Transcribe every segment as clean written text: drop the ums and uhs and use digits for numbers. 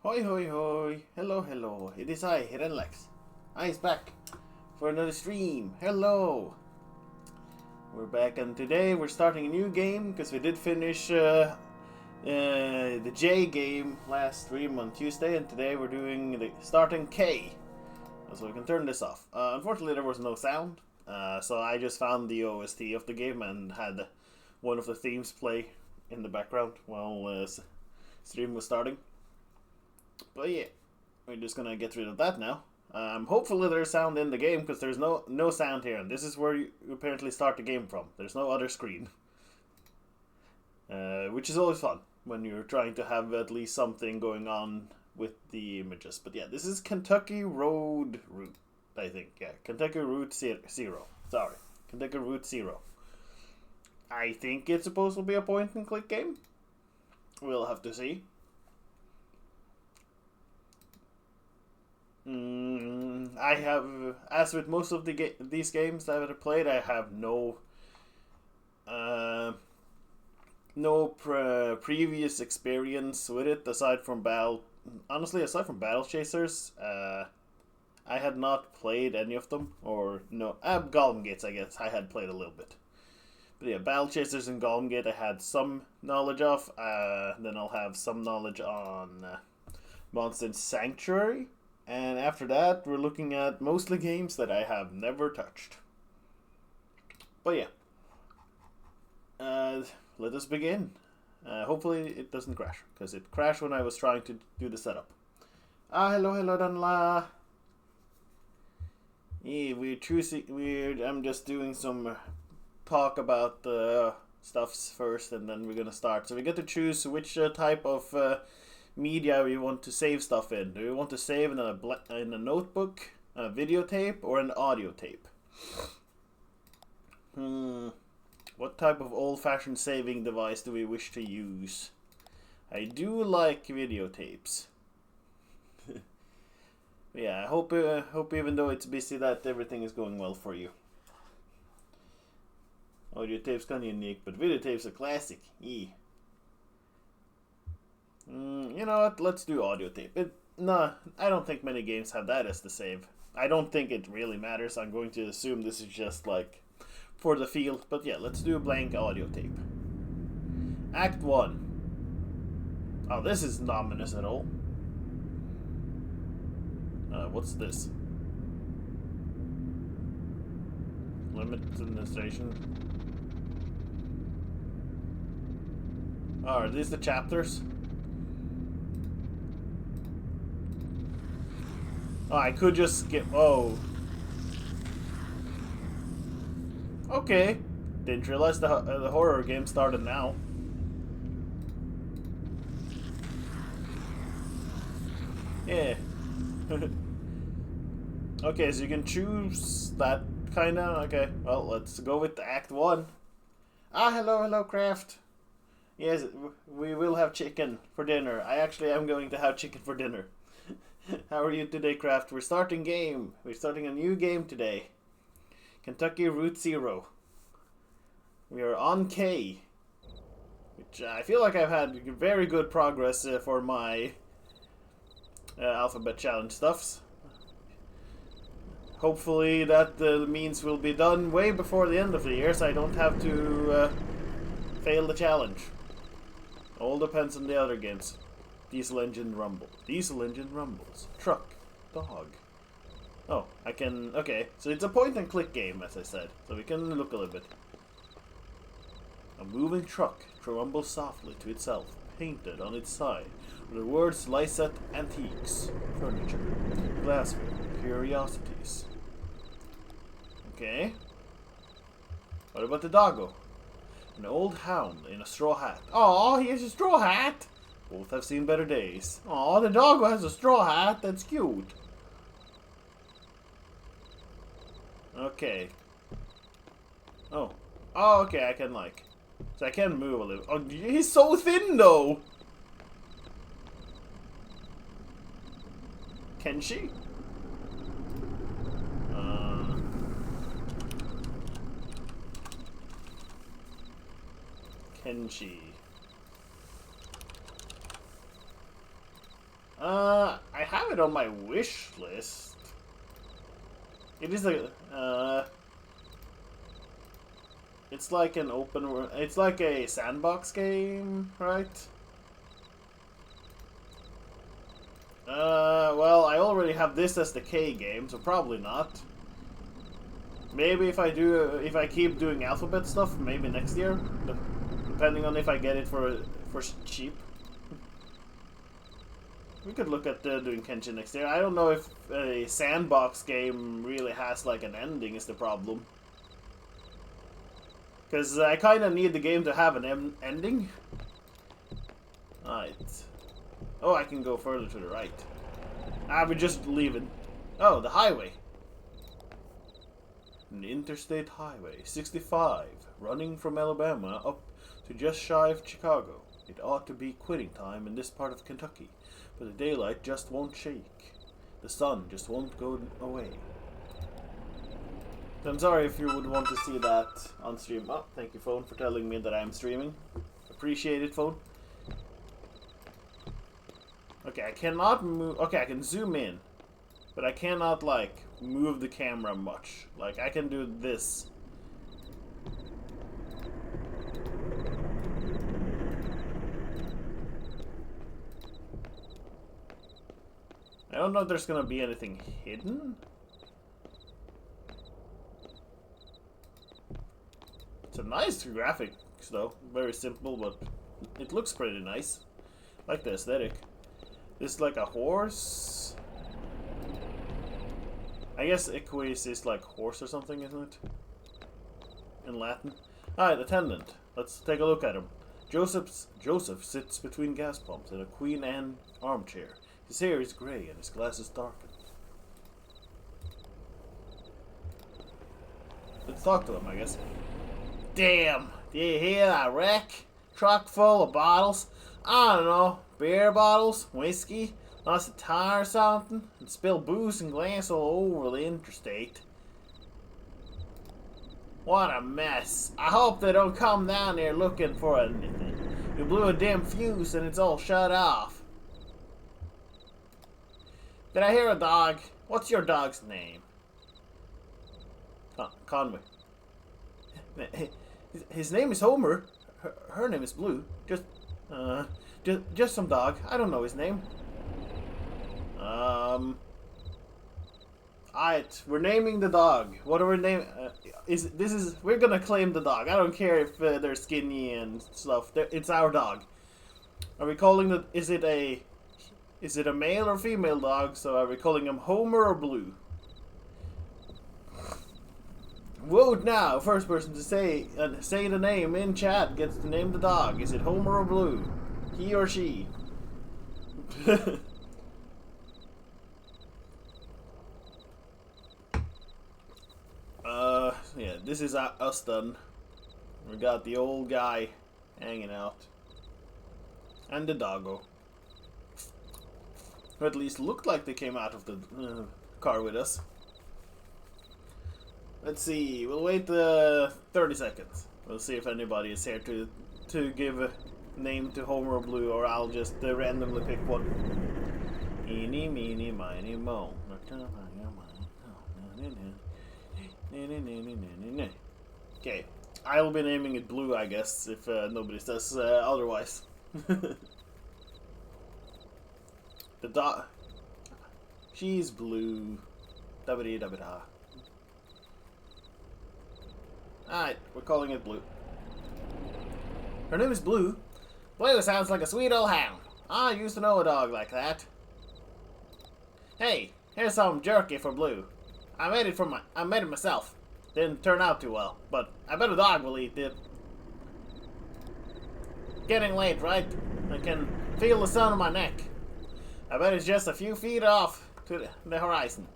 Hoi hoi hoi, hello hello, it is I, Renlex. I is back for another stream, hello! We're back and today we're starting a new game because we did finish the J game last stream on Tuesday, and today we're doing the starting K. So we can turn this off. Unfortunately there was no sound, so I just found the OST of the game and had one of the themes play in the background while stream was starting. But yeah, we're just gonna get rid of that now. Hopefully there's sound in the game because there's no sound here, and this is where you apparently start the game from. There's no other screen, which is always fun when you're trying to have at least something going on with the images. But yeah, this is Kentucky Road Route, I think. Yeah, Kentucky Route Zero. Sorry, Kentucky Route Zero. I think it's supposed to be a point and click game. We'll have to see. I have, as with most of these games that I've played, I have no previous experience with it aside from Battle Chasers. I had not played any of them, or no, Golem Gates I guess I had played a little bit. But yeah, Battle Chasers and Golem Gate I had some knowledge of. Then I'll have some knowledge on Monster Sanctuary. And after that, we're looking at mostly games that I have never touched. But yeah, let us begin. Hopefully it doesn't crash, because it crashed when I was trying to do the setup. Hello, Danla. Yeah, I'm just doing some talk about the stuffs first, and then we're gonna start. So we get to choose which type of media we want to save stuff in. Do we want to save in a notebook, a videotape, or an audio tape? What type of old-fashioned saving device do we wish to use? I do like videotapes. Yeah, I hope even though it's busy that everything is going well for you. Audio tape's kind of unique, but videotape's a classic. Yeah. You know what? Let's do audio tape. No, I don't think many games have that as the save. I don't think it really matters. I'm going to assume this is just like for the feel. But yeah, let's do a blank audio tape. Act 1. Oh, this is not ominous at all. What's this? Limit administration. Oh, are these the chapters? Oh, I could just skip. Oh. Okay. Didn't realize the horror game started now. Yeah. Okay, so you can choose that kind of. Okay, well, let's go with Act 1. Hello, Craft. Yes, we will have chicken for dinner. I actually am going to have chicken for dinner. How are you today, Craft? We're starting game. We're starting a new game today. Kentucky Route Zero. We are on K, which I feel like I've had very good progress for my alphabet challenge stuffs. Hopefully that means we'll be done way before the end of the year, so I don't have to fail the challenge. All depends on the other games. Diesel engine rumble. Diesel engine rumbles. Truck. Dog. Oh, I can... Okay, so it's a point and click game, as I said. So we can look a little bit. A moving truck rumbles softly to itself, painted on its side, with the words Lysette Antiques, Furniture, Glassware, Curiosities. Okay. What about the doggo? An old hound in a straw hat. Oh, he has a straw hat! Both have seen better days. Aw, the doggo has a straw hat. That's cute. Okay. Oh. Oh, okay, I can like... So I can move a little. Oh, he's so thin, though! Can she? Can she? I have it on my wish list. It is it's like an it's like a sandbox game, right? Well, I already have this as the K game, so probably not. Maybe if I keep doing alphabet stuff, maybe next year, depending on if I get it for cheap. We could look at doing Kenshin next year. I don't know if a sandbox game really has like an ending is the problem. Because I kind of need the game to have an ending. Alright. Oh, I can go further to the right. We're just leaving. Oh, the highway. An interstate highway, 65, running from Alabama up to just shy of Chicago. It ought to be quitting time in this part of Kentucky, but the daylight just won't shake. The sun just won't go away. I'm sorry if you would want to see that on stream. Oh, thank you, phone, for telling me that I'm streaming. Appreciate it, phone. Okay, I cannot move. Okay, I can zoom in, but I cannot, like, move the camera much. Like, I can do this. I don't know if there's gonna be anything hidden. It's a nice graphics, though. Very simple, but it looks pretty nice. Like the aesthetic. This is like a horse. I guess equus is like horse or something, isn't it? In Latin. Alright, attendant. Let's take a look at him. Joseph sits between gas pumps in a Queen Anne armchair. His hair is grey and his glasses darkened. Let's talk to him, I guess. Damn! Do you hear that wreck? Truck full of bottles. I don't know. Beer bottles, whiskey, lost a tire or something, and spilled booze and glass all over the interstate. What a mess. I hope they don't come down here looking for anything. You blew a damn fuse and it's all shut off. Did I hear a dog? What's your dog's name? Conway. His name is Homer. Her name is Blue. Just some dog. I don't know his name. Alright, we're naming the dog. What are we naming? We're gonna claim the dog. I don't care if they're skinny and stuff. It's our dog. Are we calling the? Is it a male or female dog? So are we calling him Homer or Blue? Vote now. First person to say the name in chat gets to name the dog. Is it Homer or Blue? He or she? Yeah, this is us done. We got the old guy hanging out. And the doggo. Who at least looked like they came out of the car with us. Let's see, we'll wait 30 seconds. We'll see if anybody is here to give a name to Homer or Blue, or I'll just randomly pick one. Eeny, meeny, miny, mo. Okay, I will be naming it Blue, I guess, if nobody says otherwise. The dog. She's blue. Dabba-dee dabba-da. Alright, we're calling it Blue. Her name is Blue. Blue sounds like a sweet old hound. I used to know a dog like that. Hey, here's some jerky for Blue. I made it myself. Didn't turn out too well, but I bet a dog will eat it. Getting late, right? I can feel the sun on my neck. I bet it's just a few feet off to the horizon.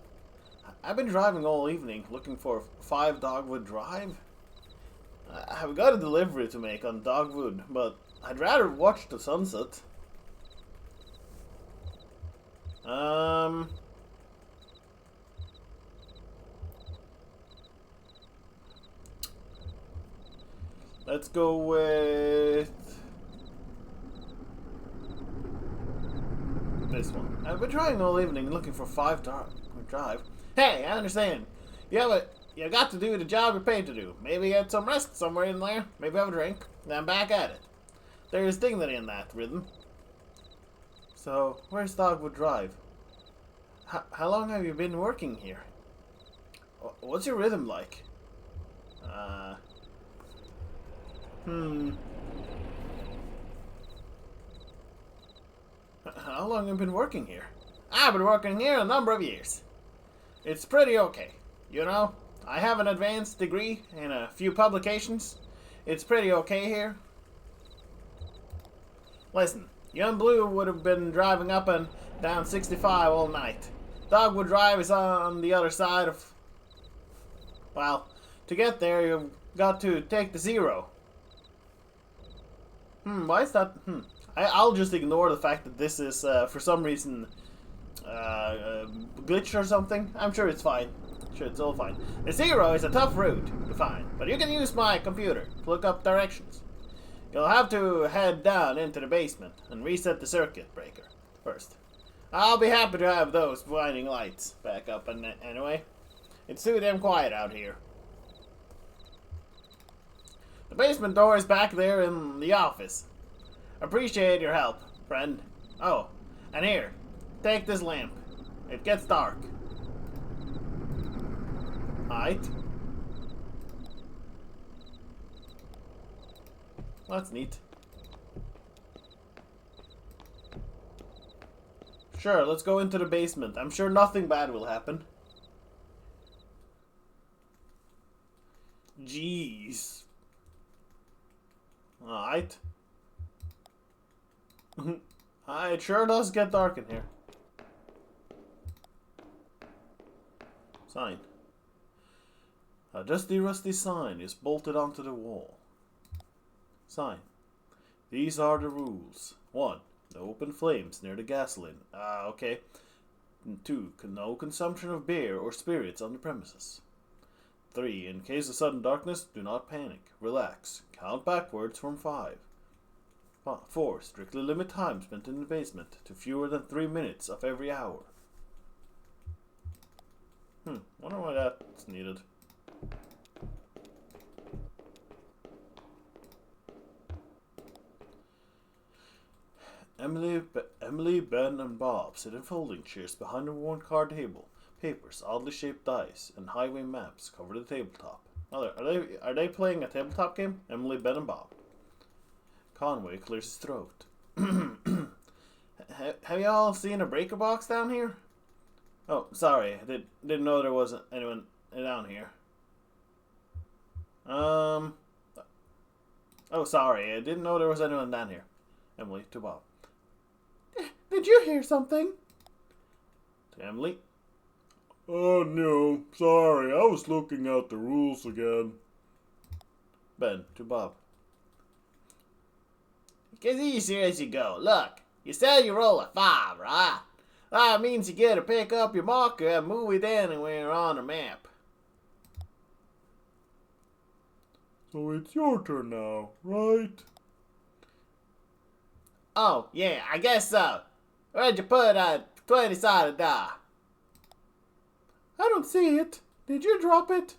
I've been driving all evening looking for 5 Dogwood Drive. I've got a delivery to make on Dogwood, but I'd rather watch the sunset. Let's go with this one. I've been trying all evening looking for 5 dark drive. Hey, I understand. You got to do the job you're paid to do. Maybe get some rest somewhere in there. Maybe have a drink. Then back at it. There's dignity in that rhythm. So, where's Dogwood Drive? How long have you been working here? What's your rhythm like? How long have you been working here? I've been working here a number of years. It's pretty okay. You know, I have an advanced degree in a few publications. It's pretty okay here. Listen, young Blue would have been driving up and down 65 all night. Dogwood Drive is on the other side of... Well, to get there, you've got to take the 0. Why is that? I'll just ignore the fact that this is, for some reason, glitch or something. I'm sure it's fine. Sure, it's all fine. The 0 is a tough route to find, but you can use my computer to look up directions. You'll have to head down into the basement and reset the circuit breaker first. I'll be happy to have those blinding lights back up anyway. It's too damn quiet out here. The basement door is back there in the office. Appreciate your help, friend. Oh, and here, take this lamp. It gets dark. Alright. That's neat. Sure, let's go into the basement. I'm sure nothing bad will happen. Jeez. Alright. It sure does get dark in here. Sign. A dusty, rusty sign is bolted onto the wall. Sign. These are the rules. 1. No open flames near the gasoline. Okay. 2. No consumption of beer or spirits on the premises. 3. In case of sudden darkness, do not panic. Relax. Count backwards from 5. 4. Strictly limit time spent in the basement to fewer than 3 minutes of every hour. Wonder why that's needed. Emily, Ben, and Bob sit in folding chairs behind a worn card table. Papers, oddly shaped dice, and highway maps cover the tabletop. Are they playing a tabletop game? Emily, Ben, and Bob. Conway clears his throat. Have you all seen a breaker box down here? Oh, sorry. I didn't know there wasn't anyone down here. Oh, sorry. I didn't know there was anyone down here. Emily to Bob. Did you hear something? To Emily. Oh, no. Sorry. I was looking at the rules again. Ben to Bob. Get easier as you go. Look, you said you roll a 5, right? That means you get to pick up your marker and move it anywhere on the map. So it's your turn now, right? Oh, yeah, I guess so. Where'd you put a 20-sided die? I don't see it. Did you drop it?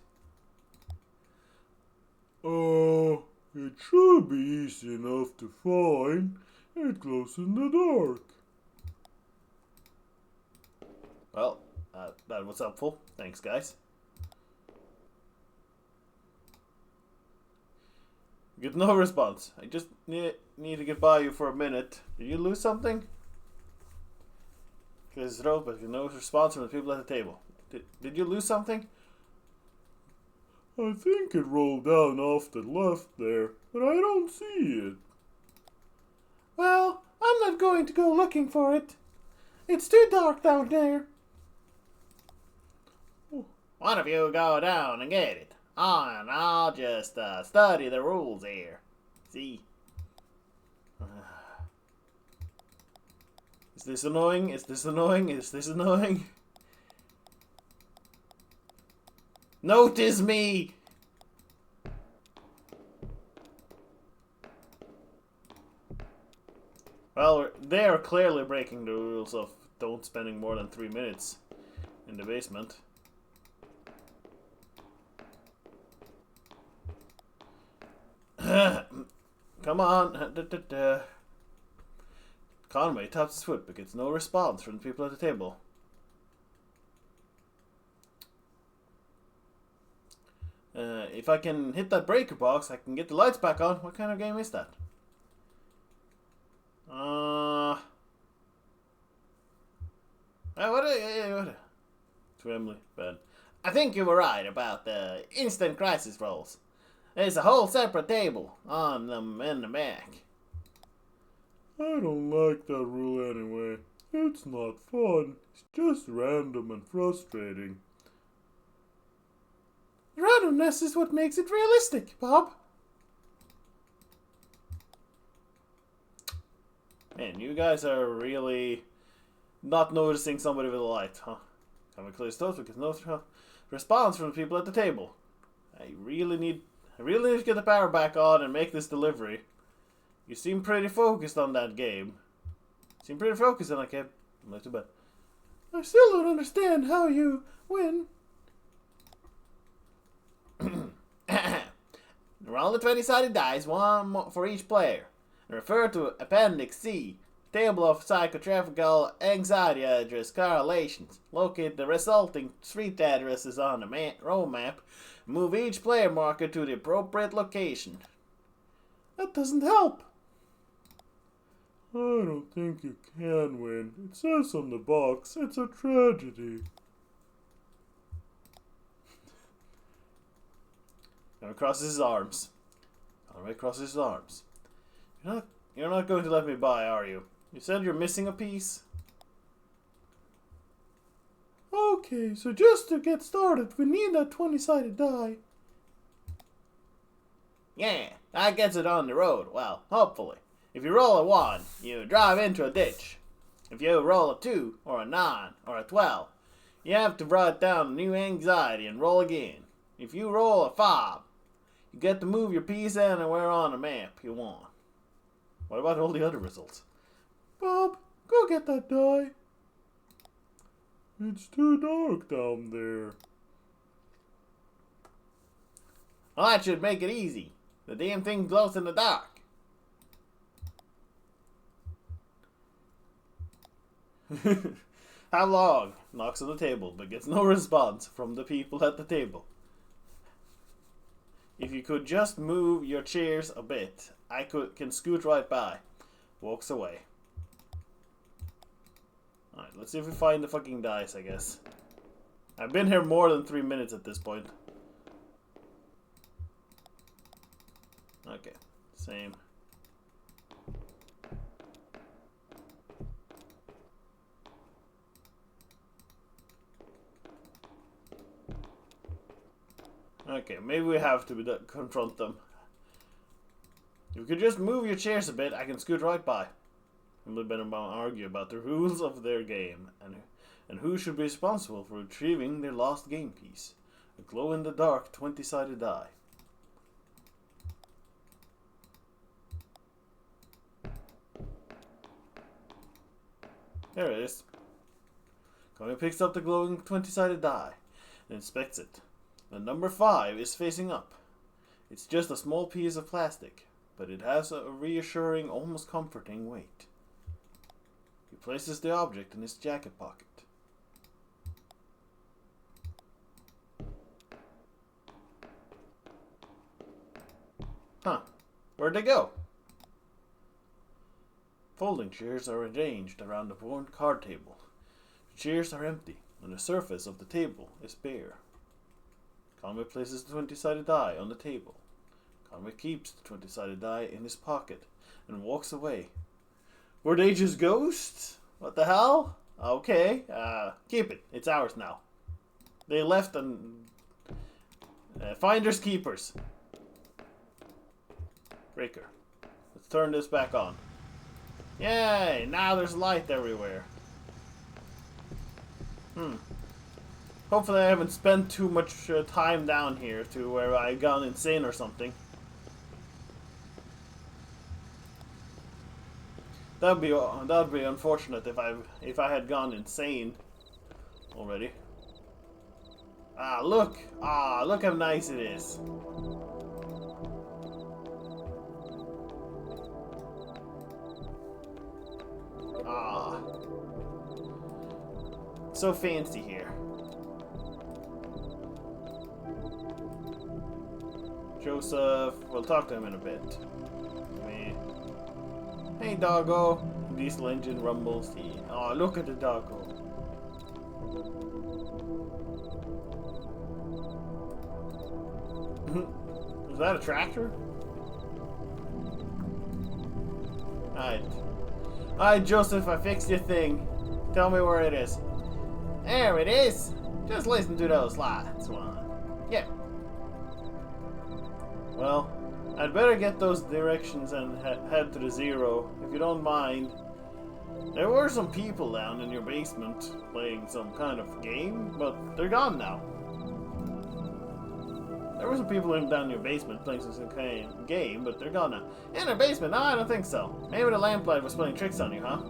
It should be easy enough to find. It glows in the dark. Well, that was helpful. Thanks, guys. Get no response. I just need to get by you for a minute. Did you lose something? Because no response from the people at the table. Did you lose something? I think it rolled down off the left there, but I don't see it. Well, I'm not going to go looking for it. It's too dark down there. One of you go down and get it. And I'll just study the rules here. See? Is this annoying? Is this annoying? Is this annoying? Notice me! Well, they are clearly breaking the rules of don't spending more than 3 minutes in the basement. Come on. Conway taps his foot but gets no response from the people at the table. If I can hit that breaker box, I can get the lights back on. What kind of game is that? What? To Emily, Ben. I think you were right about the instant crisis rolls. There's a whole separate table on them in the back. I don't like that rule anyway. It's not fun. It's just random and frustrating. Randomness is what makes it realistic, Bob. Man, you guys are really not noticing somebody with a light, huh? Coming close to us because no response from the people at the table. I really need to get the power back on and make this delivery. You seem pretty focused on that game. Not too bad. I still don't understand how you win. Roll the 20-sided dice, one for each player. And refer to Appendix C, Table of Psychotraffical Anxiety Address Correlations. Locate the resulting street addresses on the road map. Move each player marker to the appropriate location. That doesn't help. I don't think you can win. It says on the box, it's a tragedy. Conway crosses his arms. You're not going to let me by, are you? You said you're missing a piece? Okay, so just to get started, we need that 20-sided die. Yeah, that gets it on the road. Well, hopefully. If you roll a 1, you drive into a ditch. If you roll a 2, or a 9, or a 12, you have to write down a new anxiety and roll again. If you roll a 5, you get to move your piece anywhere on the map you want. What about all the other results? Bob, go get that die. It's too dark down there. Well, that should make it easy. The damn thing glows in the dark. How long? Knocks on the table, but gets no response from the people at the table. If you could just move your chairs a bit, I can scoot right by. Walks away. Alright, let's see if we find the fucking dice, I guess. I've been here more than 3 minutes at this point. Okay, same. Okay, maybe we have to confront them. If you could just move your chairs a bit, I can scoot right by. And we'd better argue about the rules of their game and who should be responsible for retrieving their lost game piece. A glow-in-the-dark 20-sided die. There it is. Conway picks up the glowing 20-sided die and inspects it. The number 5 is facing up. It's just a small piece of plastic, but it has a reassuring, almost comforting weight. He places the object in his jacket pocket. Huh. Where'd they go? Folding chairs are arranged around the worn card table. The chairs are empty, and the surface of the table is bare. Conway places the 20-sided die on the table. Conway keeps the 20-sided die in his pocket and walks away. Were they just ghosts? What the hell? Okay, keep it. It's ours now. They left and... finders keepers. Breaker. Let's turn this back on. Yay! Now there's light everywhere. Hopefully I haven't spent too much time down here to where I've gone insane or something. That'd be unfortunate if I had gone insane already. Look how nice it is. So fancy here. Joseph, we'll talk to him in a bit. Hey, doggo. Diesel engine rumbles. Oh, look at the doggo. Is that a tractor? Alright, Joseph, I fixed your thing. Tell me where it is. There it is. Just listen to those lights, one. Yeah. Well, I'd better get those directions and head to the zero, if you don't mind. There were some people down in your basement playing some kind of game, but they're gone now. There were some people down in your basement playing some kind of game, but they're gone now. In their basement? No, I don't think so. Maybe the lamplight was playing tricks on you, huh?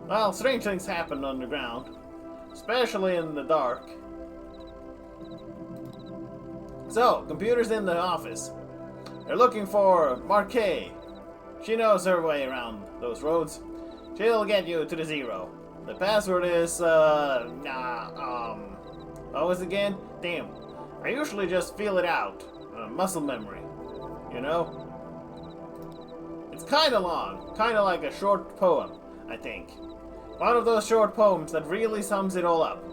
Well, strange things happen underground, especially in the dark. So, computer's in the office. They're looking for Marquet. She knows her way around those roads. She'll get you to the zero. The password is, what was it again? Damn. I usually just feel it out. Muscle memory. You know? It's kinda long. Kinda like a short poem, I think. One of those short poems that really sums it all up.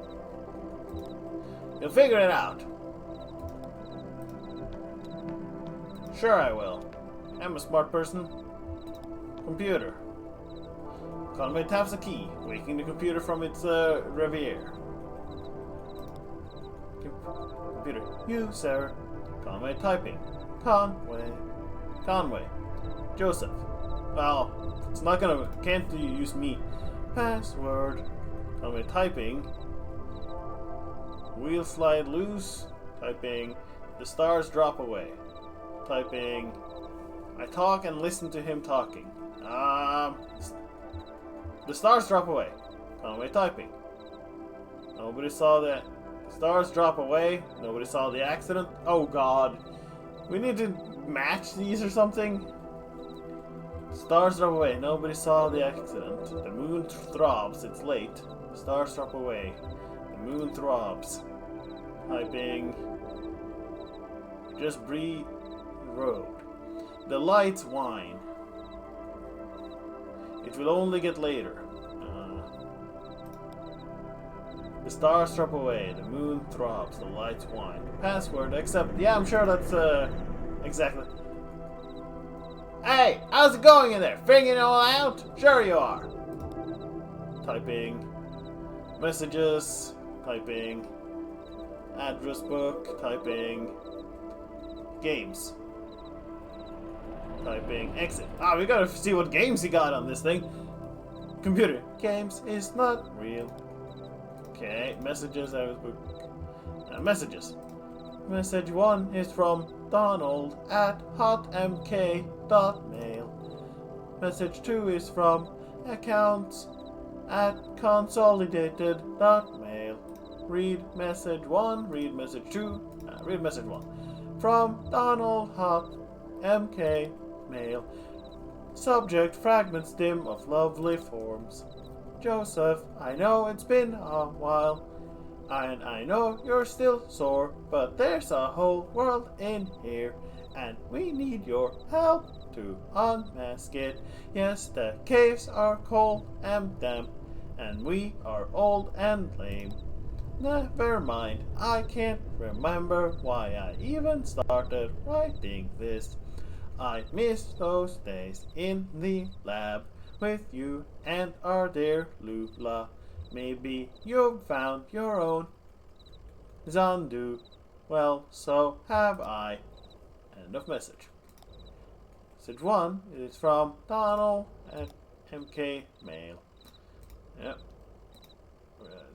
You'll figure it out. Sure I will. I'm a smart person. Computer. Conway taps a key, waking the computer from its reverie. Computer. You, sir. Conway typing. Conway. Joseph. Well, it's not gonna... Can't you use me? Password. Conway typing. Wheel slide loose. Typing. The stars drop away. Typing. I talk and listen to him talking. The stars drop away. Conway typing. Nobody saw the stars drop away. Nobody saw the accident. Oh god. We need to match these or something. Stars drop away. Nobody saw the accident. The moon throbs. It's late. The stars drop away. The moon throbs. Typing. Just breathe. Road. The lights whine. It will only get later. The stars drop away. The moon throbs. The lights whine. Password, except... Yeah, I'm sure that's, exactly. Hey! How's it going in there? Figuring it all out? Sure you are. Typing. Messages. Typing. Address book. Typing. Games. Typing exit. We gotta see what games he got on this thing. Computer. Games is not real. Okay, messages. Messages. Message 1 is from Donald at hotmk.mail. Message 2 is from accounts at consolidated.mail. Read message 1, read message 2, read message 1. From Donald hotmk mail. Subject fragments dim of lovely forms. Joseph, I know it's been a while, and I know you're still sore, but there's a whole world in here, and we need your help to unmask it. Yes, the caves are cold and damp, and we are old and lame. Never mind, I can't remember why I even started writing this. I miss those days in the lab with you and our dear Lula. Maybe you've found your own Zandu. Well, so have I. End of message. Message 1 is from Donald at MK Mail. Yep.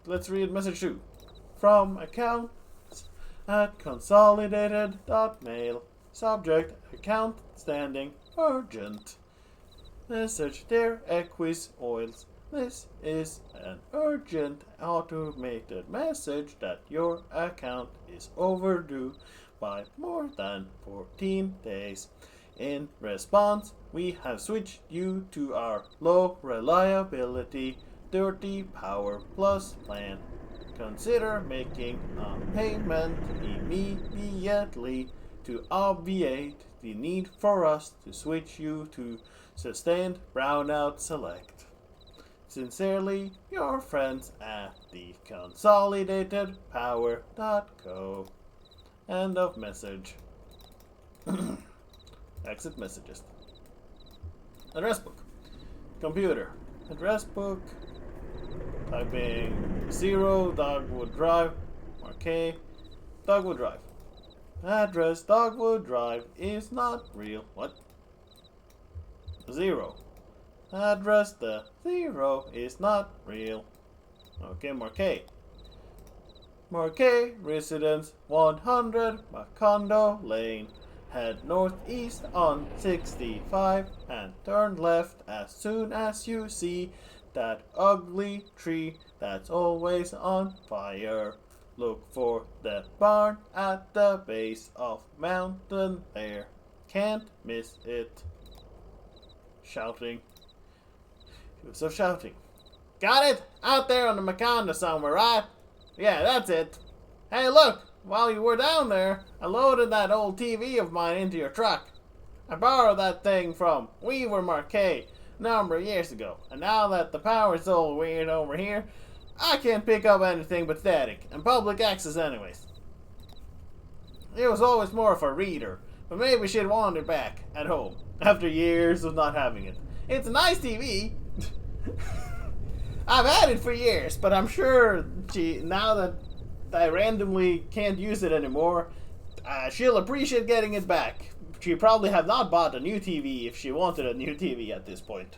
Let's read message 2. From accounts at consolidated.mail. Subject, account standing, urgent. Message there, Equis Oils. This is an urgent automated message that your account is overdue by more than 14 days. In response, we have switched you to our low reliability Dirty Power Plus plan. Consider making a payment immediately to obviate the need for us to switch you to Sustained Brownout Select. Sincerely, your friends at the consolidatedpower.co. End of message. Exit messages. Address book. Computer. Address book. Typing 0 Dogwood Drive. Marquee. Dogwood Drive. Address Dogwood Drive is not real. What? 0. Address the 0 is not real. Okay, Marquee. Marquee Residence 100 Macondo Lane. Head northeast on 65 and turn left as soon as you see that ugly tree that's always on fire. Look for the barn at the base of mountain there. Can't miss it. Shouting. He was so shouting. Got it? Out there on the Macondo somewhere, right? Yeah, that's it. Hey, look! While you were down there, I loaded that old TV of mine into your truck. I borrowed that thing from Weaver Marquee a number of years ago, and now that the power's all weird over here, I can't pick up anything but static, and public access anyways. It was always more of a reader, but maybe she'd want it back at home, after years of not having it. It's a nice TV. I've had it for years, but I'm sure now that I randomly can't use it anymore, she'll appreciate getting it back. She probably had not bought a new TV if she wanted a new TV at this point.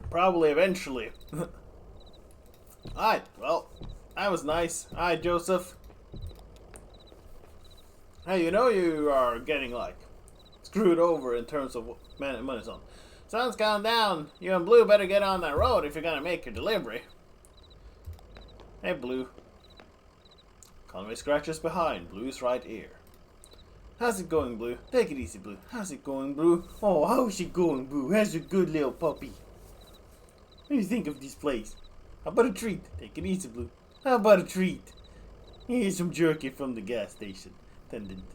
Probably eventually. Alright, well, that was nice. Hi, Joseph. Hey, you know you are getting, like, screwed over in terms of money's on. Sun's gone down. You and Blue better get on that road if you're gonna make your delivery. Hey, Blue. Conway scratches behind Blue's right ear. How's it going, Blue? Take it easy, Blue. How's it going, Blue? Oh, how's it going, Blue? How's your good little puppy? What do you think of this place? How about a treat? Take it easy, Blue. How about a treat? Here's some jerky from the gas station, attendant.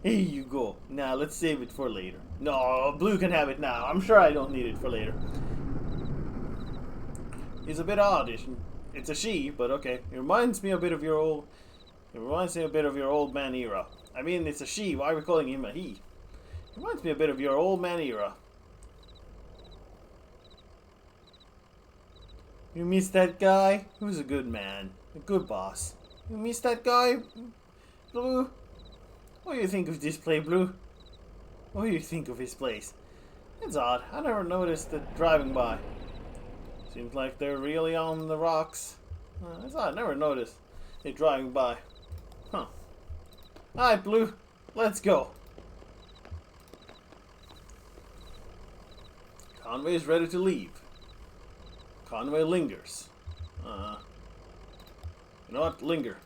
Here you go. Now, let's save it for later. No, Blue can have it now. I'm sure I don't need it for later. It's a bit odd. It's a she, but okay. It reminds me a bit of your old man era. I mean, it's a she. Why are we calling him a he? It reminds me a bit of your old man era. You miss that guy? He was a good man. A good boss. You miss that guy, Blue? What do you think of this place, Blue? What do you think of his place? It's odd. I never noticed it driving by. Seems like they're really on the rocks. It's odd. I never noticed it driving by. Huh. Alright, Blue. Let's go. Conway is ready to leave. Conway lingers. You know what? Linger.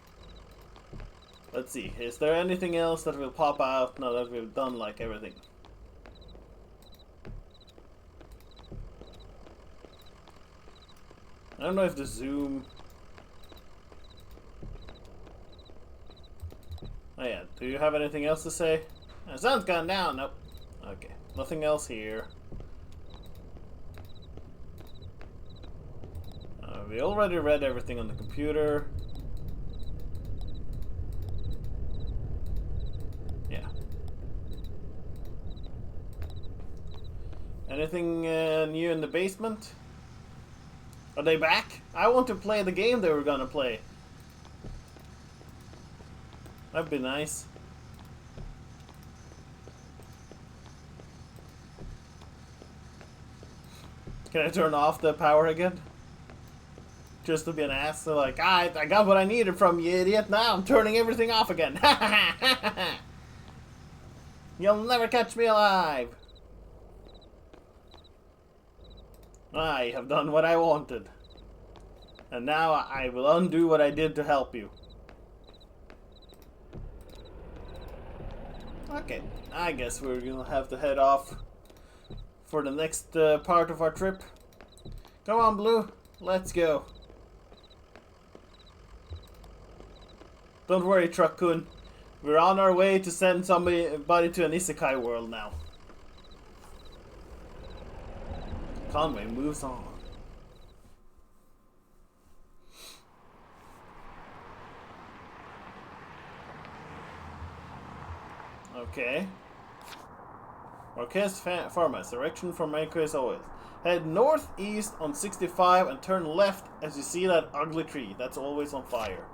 Let's see. Is there anything else that will pop out now that we've done like everything? I don't know if the zoom... Oh yeah, do you have anything else to say? The sun's gone down. Nope. Okay, nothing else here. We already read everything on the computer. Yeah. Anything new in the basement? Are they back? I want to play the game they were gonna play. That'd be nice. Can I turn off the power again? Just to be an ass, so like, I got what I needed from you, idiot. Now I'm turning everything off again. You'll never catch me alive. I have done what I wanted. And now I will undo what I did to help you. Okay, I guess we're gonna have to head off for the next part of our trip. Come on, Blue. Let's go. Don't worry, Truck-kun. We're on our way to send somebody to an isekai world now. Conway moves on. Okay. Marquez Farmhouse, direction from Marquez Oil. Head northeast on 65 and turn left as you see that ugly tree. That's always on fire.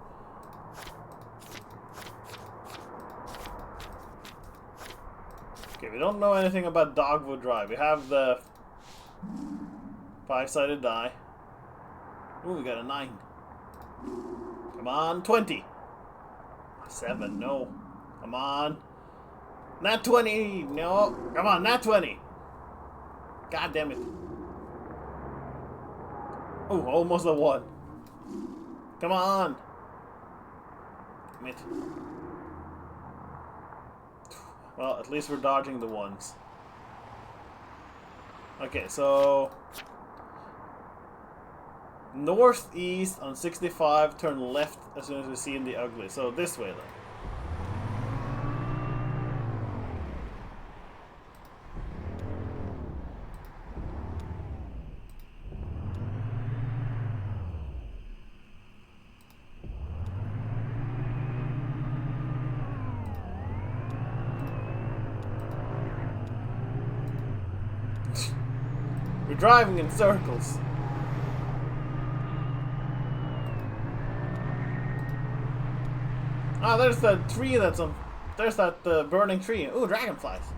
Okay, we don't know anything about Dogwood Drive. We have the 5-sided die. Ooh, we got a 9. Come on, 20. 7, no. Come on. Nat 20! No! Come on, Nat 20! God damn it. Oh, almost a 1. Come on! Damn it. Well, at least we're dodging the 1s. Okay, so... northeast on 65, turn left as soon as we see in the ugly. So this way then. We're driving in circles. Ah, there's that tree that's on... there's that burning tree. Ooh, dragonflies.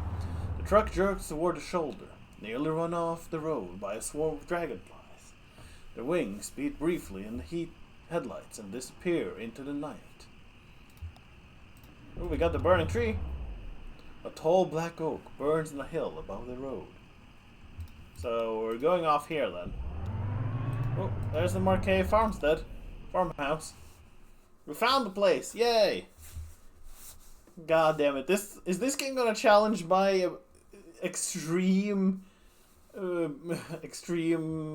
The truck jerks toward the shoulder, nearly run off the road by a swarm of dragonflies. Their wings beat briefly in the heat headlights and disappear into the night. Ooh, we got the burning tree. A tall black oak burns in a hill above the road. So we're going off here then. Oh, there's the Marquet farmhouse. We found the place! Yay! God damn it! Is this game gonna challenge my extreme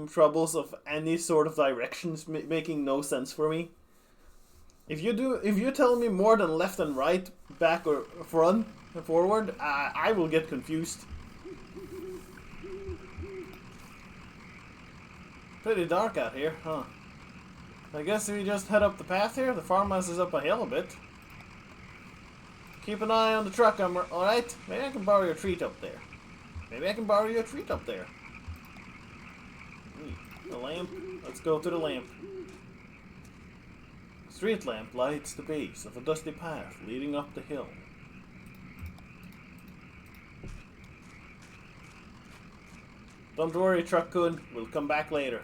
troubles of any sort of directions making no sense for me? If you tell me more than left and right, back or front and forward, I will get confused. Pretty dark out here, huh? I guess we just head up the path here. The farmhouse is up a hill a bit. Keep an eye on the truck, alright? Maybe I can borrow your treat up there. The lamp. Let's go to the lamp. Street lamp lights the base of a dusty path leading up the hill. Don't worry, Truck-kun. We'll come back later.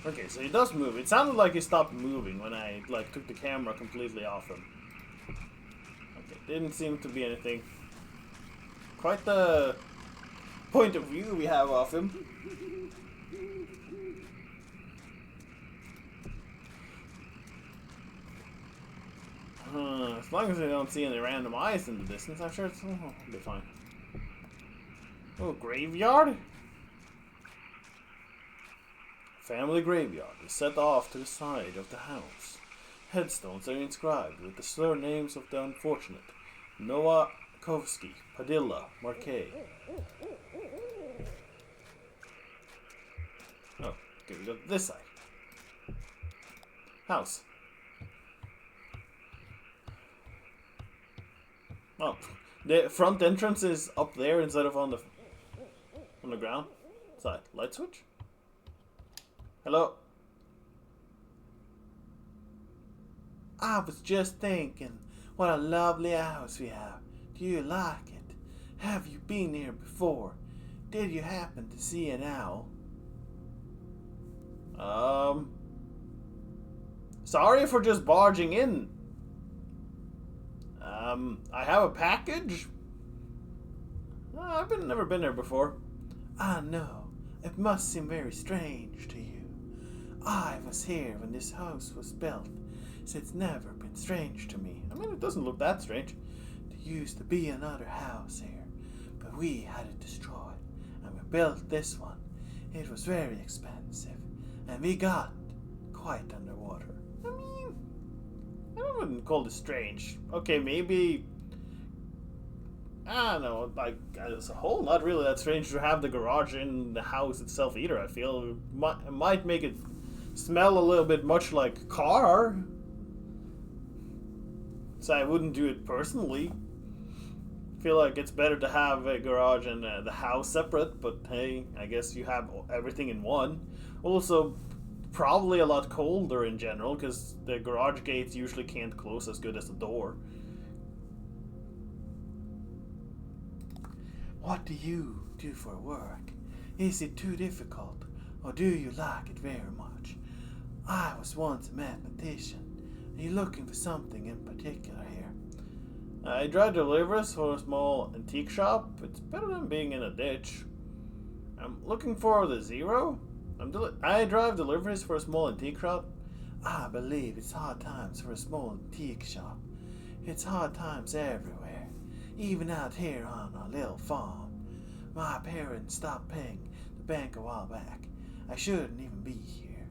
Okay, so he does move. It sounded like he stopped moving when I took the camera completely off him. Okay, didn't seem to be anything. Quite the point of view we have of him. As long as we don't see any random eyes in the distance, I'm sure it'll be fine. Oh, graveyard? Family graveyard is set off to the side of the house. Headstones are inscribed with the surnames of the unfortunate. Noah Kovsky, Padilla, Marquet. Oh, okay, we got this side. House. Oh, the front entrance is up there instead of on the ground. Side. Light switch? Hello? I was just thinking, what a lovely house we have. Do you like it? Have you been here before? Did you happen to see an owl? Sorry for just barging in. I have a package. I've never been there before. I know. It must seem very strange to you. I was here when this house was built, so it's never been strange to me. I mean, it doesn't look that strange. There used to be another house here, but we had it destroyed, and we built this one. It was very expensive, and we got quite underwater. I mean, I wouldn't call this strange. Okay, maybe... I don't know, like, as a whole, not really that strange to have the garage in the house itself either, I feel. It might make it smell a little bit much like a car. So I wouldn't do it personally. Feel like it's better to have a garage and the house separate, but hey, I guess you have everything in one. Also, probably a lot colder in general, because the garage gates usually can't close as good as the door. What do you do for work? Is it too difficult, or do you like it very much? I was once a mathematician. Are you looking for something in particular here? I drive deliveries for a small antique shop. It's better than being in a ditch. I'm looking for the zero. I drive deliveries for a small antique shop. I believe it's hard times for a small antique shop. It's hard times everywhere, even out here on our little farm. My parents stopped paying the bank a while back. I shouldn't even be here,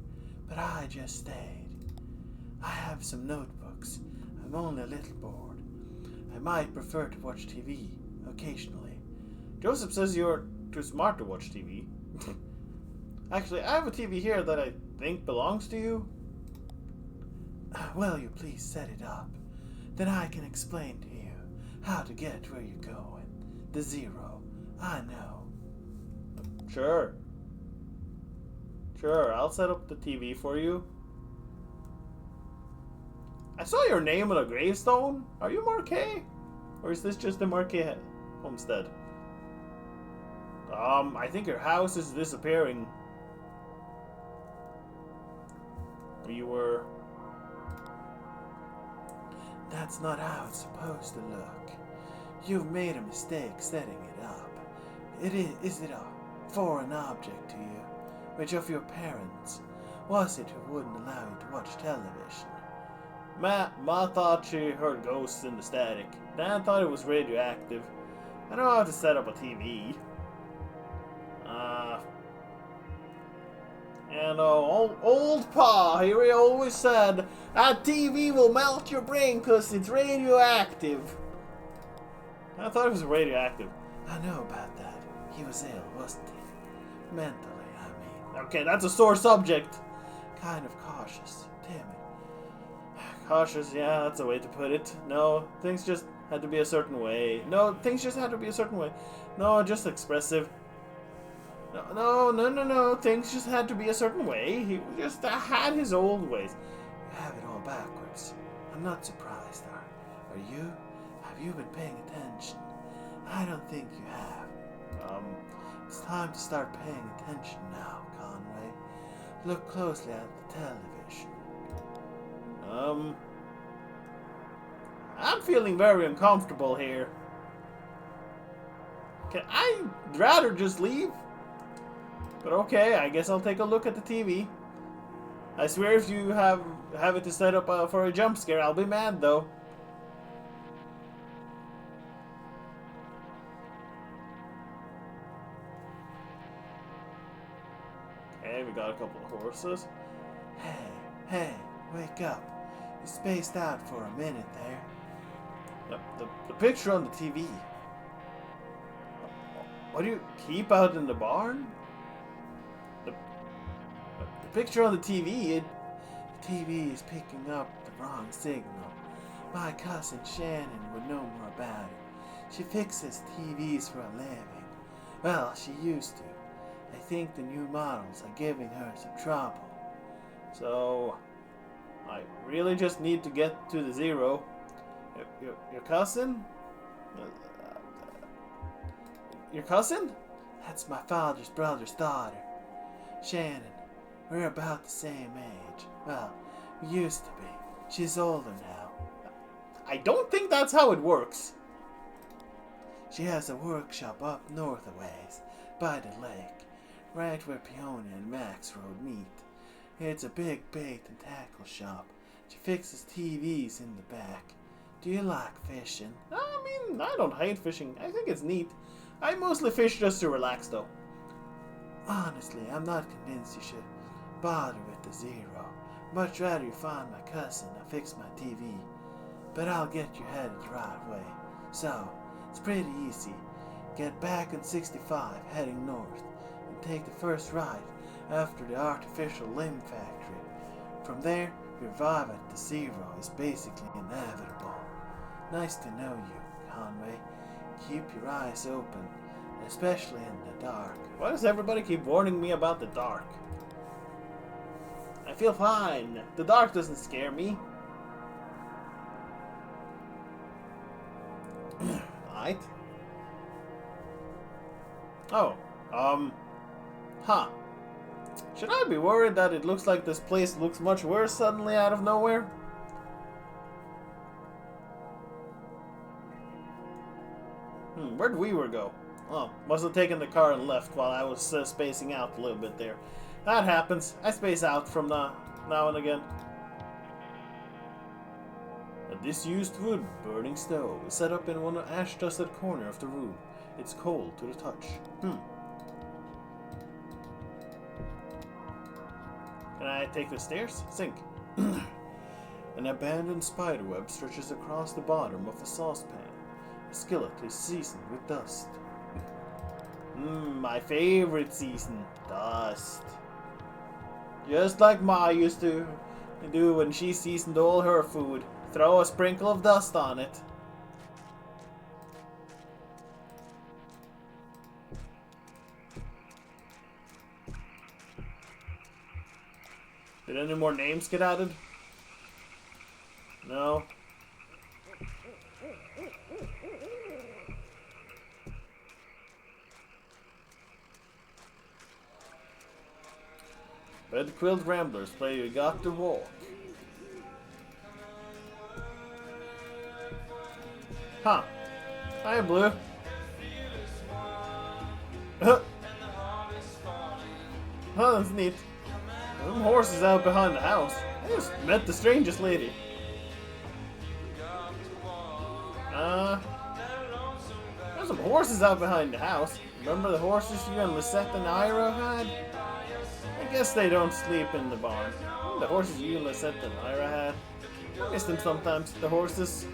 but I just stayed. I have some notebooks. I'm only a little bored. I might prefer to watch TV occasionally. Joseph says you're too smart to watch TV. Actually, I have a TV here that I think belongs to you. Will you please set it up? Then I can explain to you how to get where you're going. The zero. I know. Sure. Sure, I'll set up the TV for you. I saw your name on a gravestone. Are you Marquet? Or is this just the Marquet homestead? I think your house is disappearing. You were... That's not how it's supposed to look. You've made a mistake setting it up. Is it a foreign object to you? Which of your parents was it who wouldn't allow you to watch television? Ma thought she heard ghosts in the static. Dan thought it was radioactive. I know how to set up a TV. And old Pa, he always said, that TV will melt your brain because it's radioactive. I thought it was radioactive. I know about that. He was ill, wasn't he? Mentally, I mean. Okay, that's a sore subject. Kind of cautious, timid. Cautious, yeah, that's a way to put it. No, things just had to be a certain way. No, things just had to be a certain way. No, just expressive. No. Things just had to be a certain way. He just had his old ways. You have it all backwards. I'm not surprised, are you? Have you been paying attention? I don't think you have. It's time to start paying attention now, Conway. Look closely at the television. I'm feeling very uncomfortable here. Can I rather just leave? But okay, I guess I'll take a look at the TV. I swear if you have it to set up for a jump scare, I'll be mad though. Okay, we got a couple of horses. Hey, wake up. You spaced out for a minute there. The picture on the TV. What do you keep out in the barn? The picture on the TV, the TV is picking up the wrong signal. My cousin Shannon would know more about it. She fixes TVs for a living. Well, she used to. I think the new models are giving her some trouble. So, I really just need to get to the zero. Your cousin? Your cousin? That's my father's brother's daughter. Shannon. We're about the same age. Well, Used to be. She's older now. I don't think that's how it works. She has a workshop up north a ways, by the lake, right where Peonia and Max Road meet. It's a big bait and tackle shop. She fixes TVs in the back. Do you like fishing? I mean, I don't hate fishing. I think it's neat. I mostly fish just to relax, though. Honestly, I'm not convinced you should bother with the Zero. Much rather you find my cousin and fix my TV. But I'll get you headed the right way. So, it's pretty easy. Get back on 65 heading north and take the first right after the artificial limb factory. From there, your arrive at the Zero is basically inevitable. Nice to know you, Conway. Keep your eyes open, especially in the dark. Why does everybody keep warning me about the dark? I feel fine. The dark doesn't scare me. Right? Oh, huh. Should I be worried that it looks like this place looks much worse suddenly out of nowhere? Where'd Weaver go? Oh, must have taken the car and left while I was spacing out a little bit there. That happens. I space out from now and again. A disused wood burning stove is set up in one ash-dusted corner of the room. It's cold to the touch. Can I take the stairs? Sink. An abandoned spiderweb stretches across the bottom of a saucepan. A skillet is seasoned with dust. My favorite season. Dust. Just like Ma used to do when she seasoned all her food. Throw a sprinkle of dust on it. Did any more names get added? No. Red Quilt Ramblers play You Got to Walk. Huh. Hi, Blue. Oh, that's neat. Them horses out behind the house. I just met the strangest lady. There's some horses out behind the house. Remember the horses you and Lisette and Ira had? I guess they don't sleep in the barn. The horses you and Lisette and Ira had. I miss them sometimes, the horses.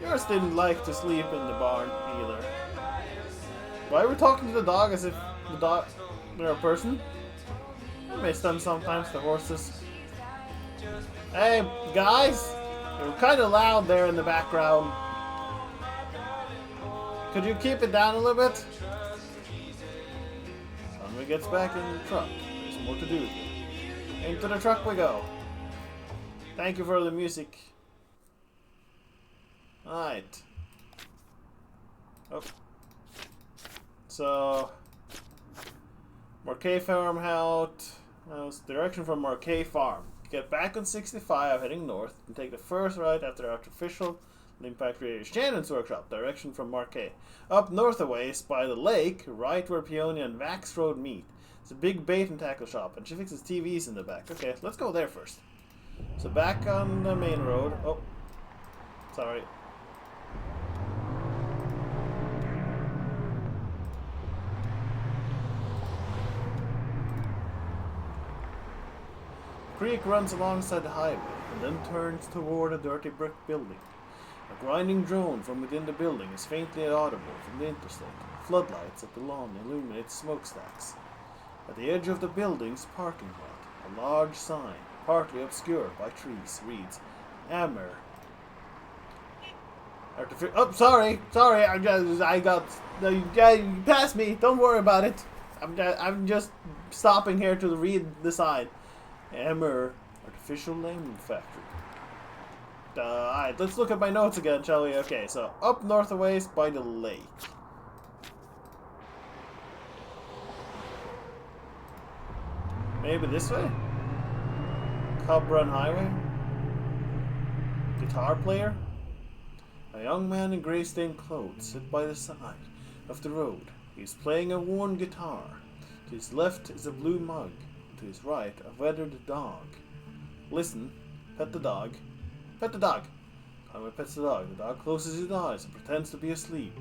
Yours didn't like to sleep in the barn either. Why are we talking to the dog as if the dog they're a person? I miss them sometimes, the horses. Hey, guys! You're kind of loud there in the background. Could you keep it down a little bit? Conway gets back in the truck. There's more to do here. Into the truck we go. Thank you for the music. Alright. Oh. So, Marquet Farmhouse. Direction from Marquet Farm. Get back on 65 heading north and take the first right after artificial limb factory Shannon's workshop. Direction from Marquet. Up north a ways by the lake, right where Peonia and Vax Road meet. It's a big bait and tackle shop and she fixes TVs in the back. Okay, let's go there first. So back on the main road. Oh, sorry. Creek runs alongside the highway and then turns toward a dirty brick building. A grinding drone from within the building is faintly audible from the interstate. Floodlights at the lawn illuminate smokestacks. At the edge of the building's parking lot, a large sign, partly obscured by trees, reads, Ammer. Oh, sorry, I got, you passed me, don't worry about it. I'm just stopping here to read the sign. Ammer Artificial Limb Factory. Alright, let's look at my notes again, shall we? Okay, so up north a ways by the lake. Maybe this way? Cub Run Highway? Guitar player? A young man in grey stained clothes sits by the side of the road. He is playing a worn guitar. To his left is a blue mug. To his right, a weathered dog. Listen, pet the dog. Pet the dog. Conway pets the dog. The dog closes his eyes and pretends to be asleep.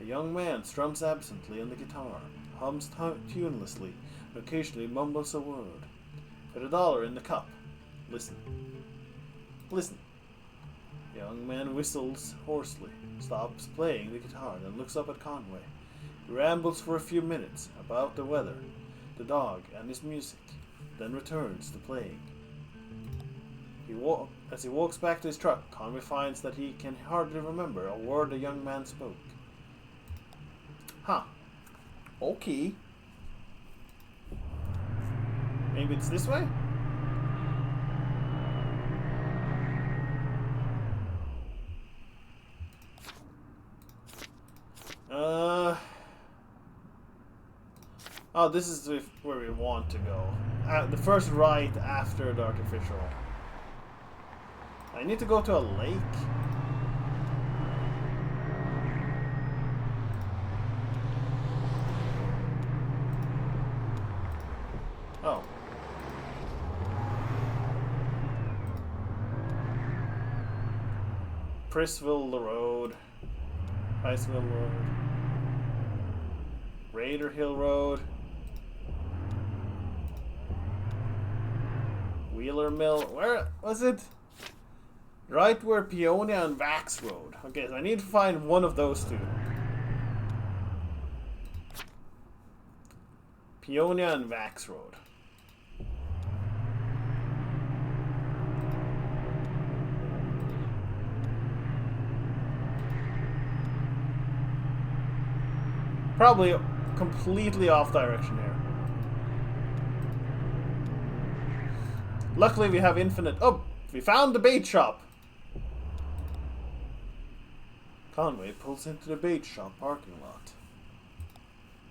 A young man strums absently on the guitar, hums tunelessly, and occasionally mumbles a word. Put $1 in the cup. Listen. Listen. The young man whistles hoarsely, stops playing the guitar, then looks up at Conway. He rambles for a few minutes about the weather, the dog, and his music, then returns to playing. As he walks back to his truck, Conway finds that he can hardly remember a word the young man spoke. Huh. Okay. Maybe it's this way? Oh, this is where we want to go. The first right after the artificial. I need to go to a lake. Oh. Priceville Road. Priceville Road. Raider Hill Road. Wheeler Mill. Where was it? Right where Peonia and Vax Road. Okay, so I need to find one of those two. Peonia and Vax Road. Probably completely off direction here. Luckily we have infinite... Oh! We found the bait shop! Conway pulls into the bait shop parking lot.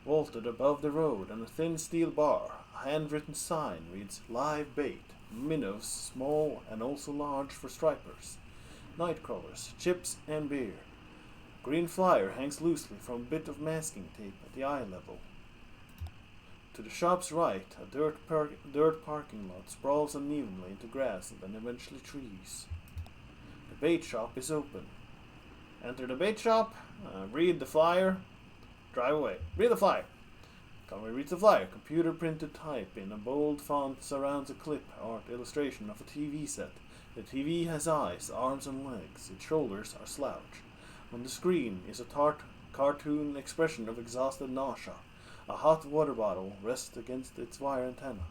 Vaulted above the road on a thin steel bar, a handwritten sign reads Live Bait. Minnows, small and also large for stripers. Nightcrawlers, chips and beer. Green flyer hangs loosely from a bit of masking tape at the eye level. To the shop's right, a dirt parking lot sprawls unevenly into grass and then eventually trees. The bait shop is open. Enter the bait shop, read the flyer, drive away. Read the flyer. Conway reads the flyer. Computer printed type in a bold font surrounds a clip art illustration of a TV set. The TV has eyes, arms and legs. Its shoulders are slouched. On the screen is a cartoon expression of exhausted nausea. A hot water bottle rests against its wire antenna.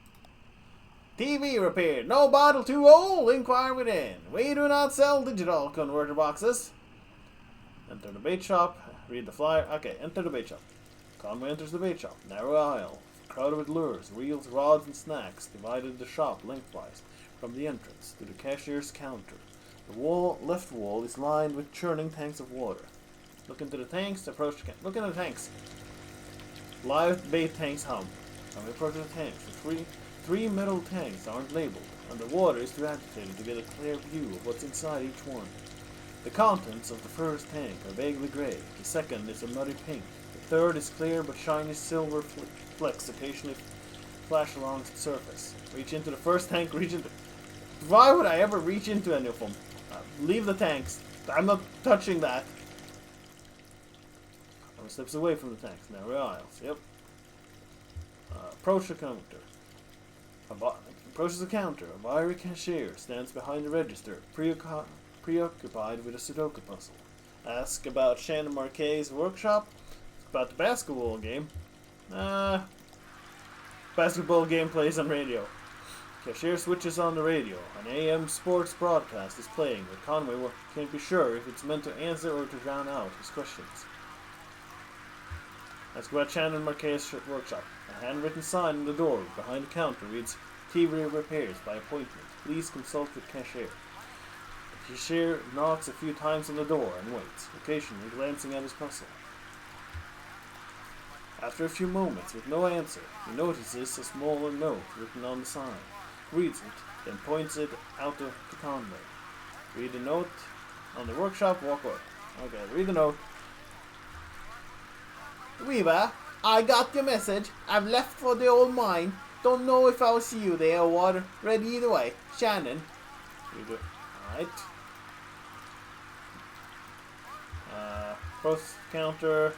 TV repaired. No bottle too old. Inquire within. We do not sell digital converter boxes. Enter the bait shop. Read the flyer. Okay, enter the bait shop. Conway enters the bait shop. Narrow aisle. Crowded with lures, reels, rods, and snacks divided the shop lengthwise from the entrance to the cashier's counter. The left wall is lined with churning tanks of water. Look into the tanks. Approach the look into the tanks. Live bait tanks hum. Conway approaches the tanks. The three metal tanks aren't labeled, and the water is too agitated to get a clear view of what's inside each one. The contents of the first tank are vaguely gray. The second is a muddy pink. The third is clear but shiny silver flecks occasionally flash along its surface. Reach into the first tank. Reach into... Why would I ever reach into any of them? Leave the tanks. I'm not touching that. Steps away from the tanks. Narrow aisles. Yep. Approach the counter. Approaches the counter. A wiry cashier stands behind the register, preoccupied with a Sudoku puzzle. Ask about Shannon Marquet's workshop. About the basketball game. Basketball game plays on radio. Cashier switches on the radio. An AM sports broadcast is playing, but Conway can't be sure if it's meant to answer or to drown out his questions. Ask about Shannon Marquet's workshop. A handwritten sign on the door behind the counter reads, TV repairs by appointment. Please consult with cashier. The cashier knocks a few times on the door and waits, occasionally glancing at his puzzle. After a few moments, with no answer, he notices a smaller note written on the sign. reads it, then points it out to Conway. Read the note on the workshop, walk away. Okay, read the note. Weaver, I got your message. I've left for the old mine. Don't know if I'll see you there or what. Ready either way. Shannon. Read it. Alright. Post counter.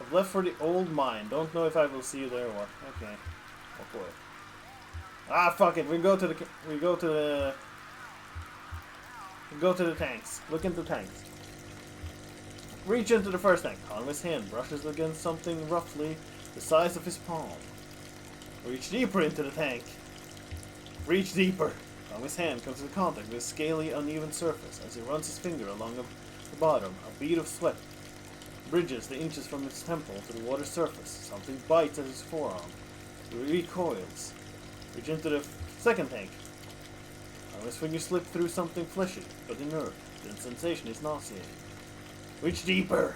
I've left for the old mine. Don't know if I will see you there or what. Okay. Walk away. Ah, fuck it. We go to the tanks. Look into the tanks. Reach into the first tank. Conway's hand brushes against something roughly the size of his palm. Reach deeper into the tank. Reach deeper. Conway's hand comes into contact with a scaly, uneven surface as he runs his finger along the bottom. A bead of sweat bridges the inches from his temple to the water's surface. Something bites at his forearm. He recoils. Reach into the second tank. Conway's finger slips through something fleshy, but inert. The sensation is nauseating. Reach deeper!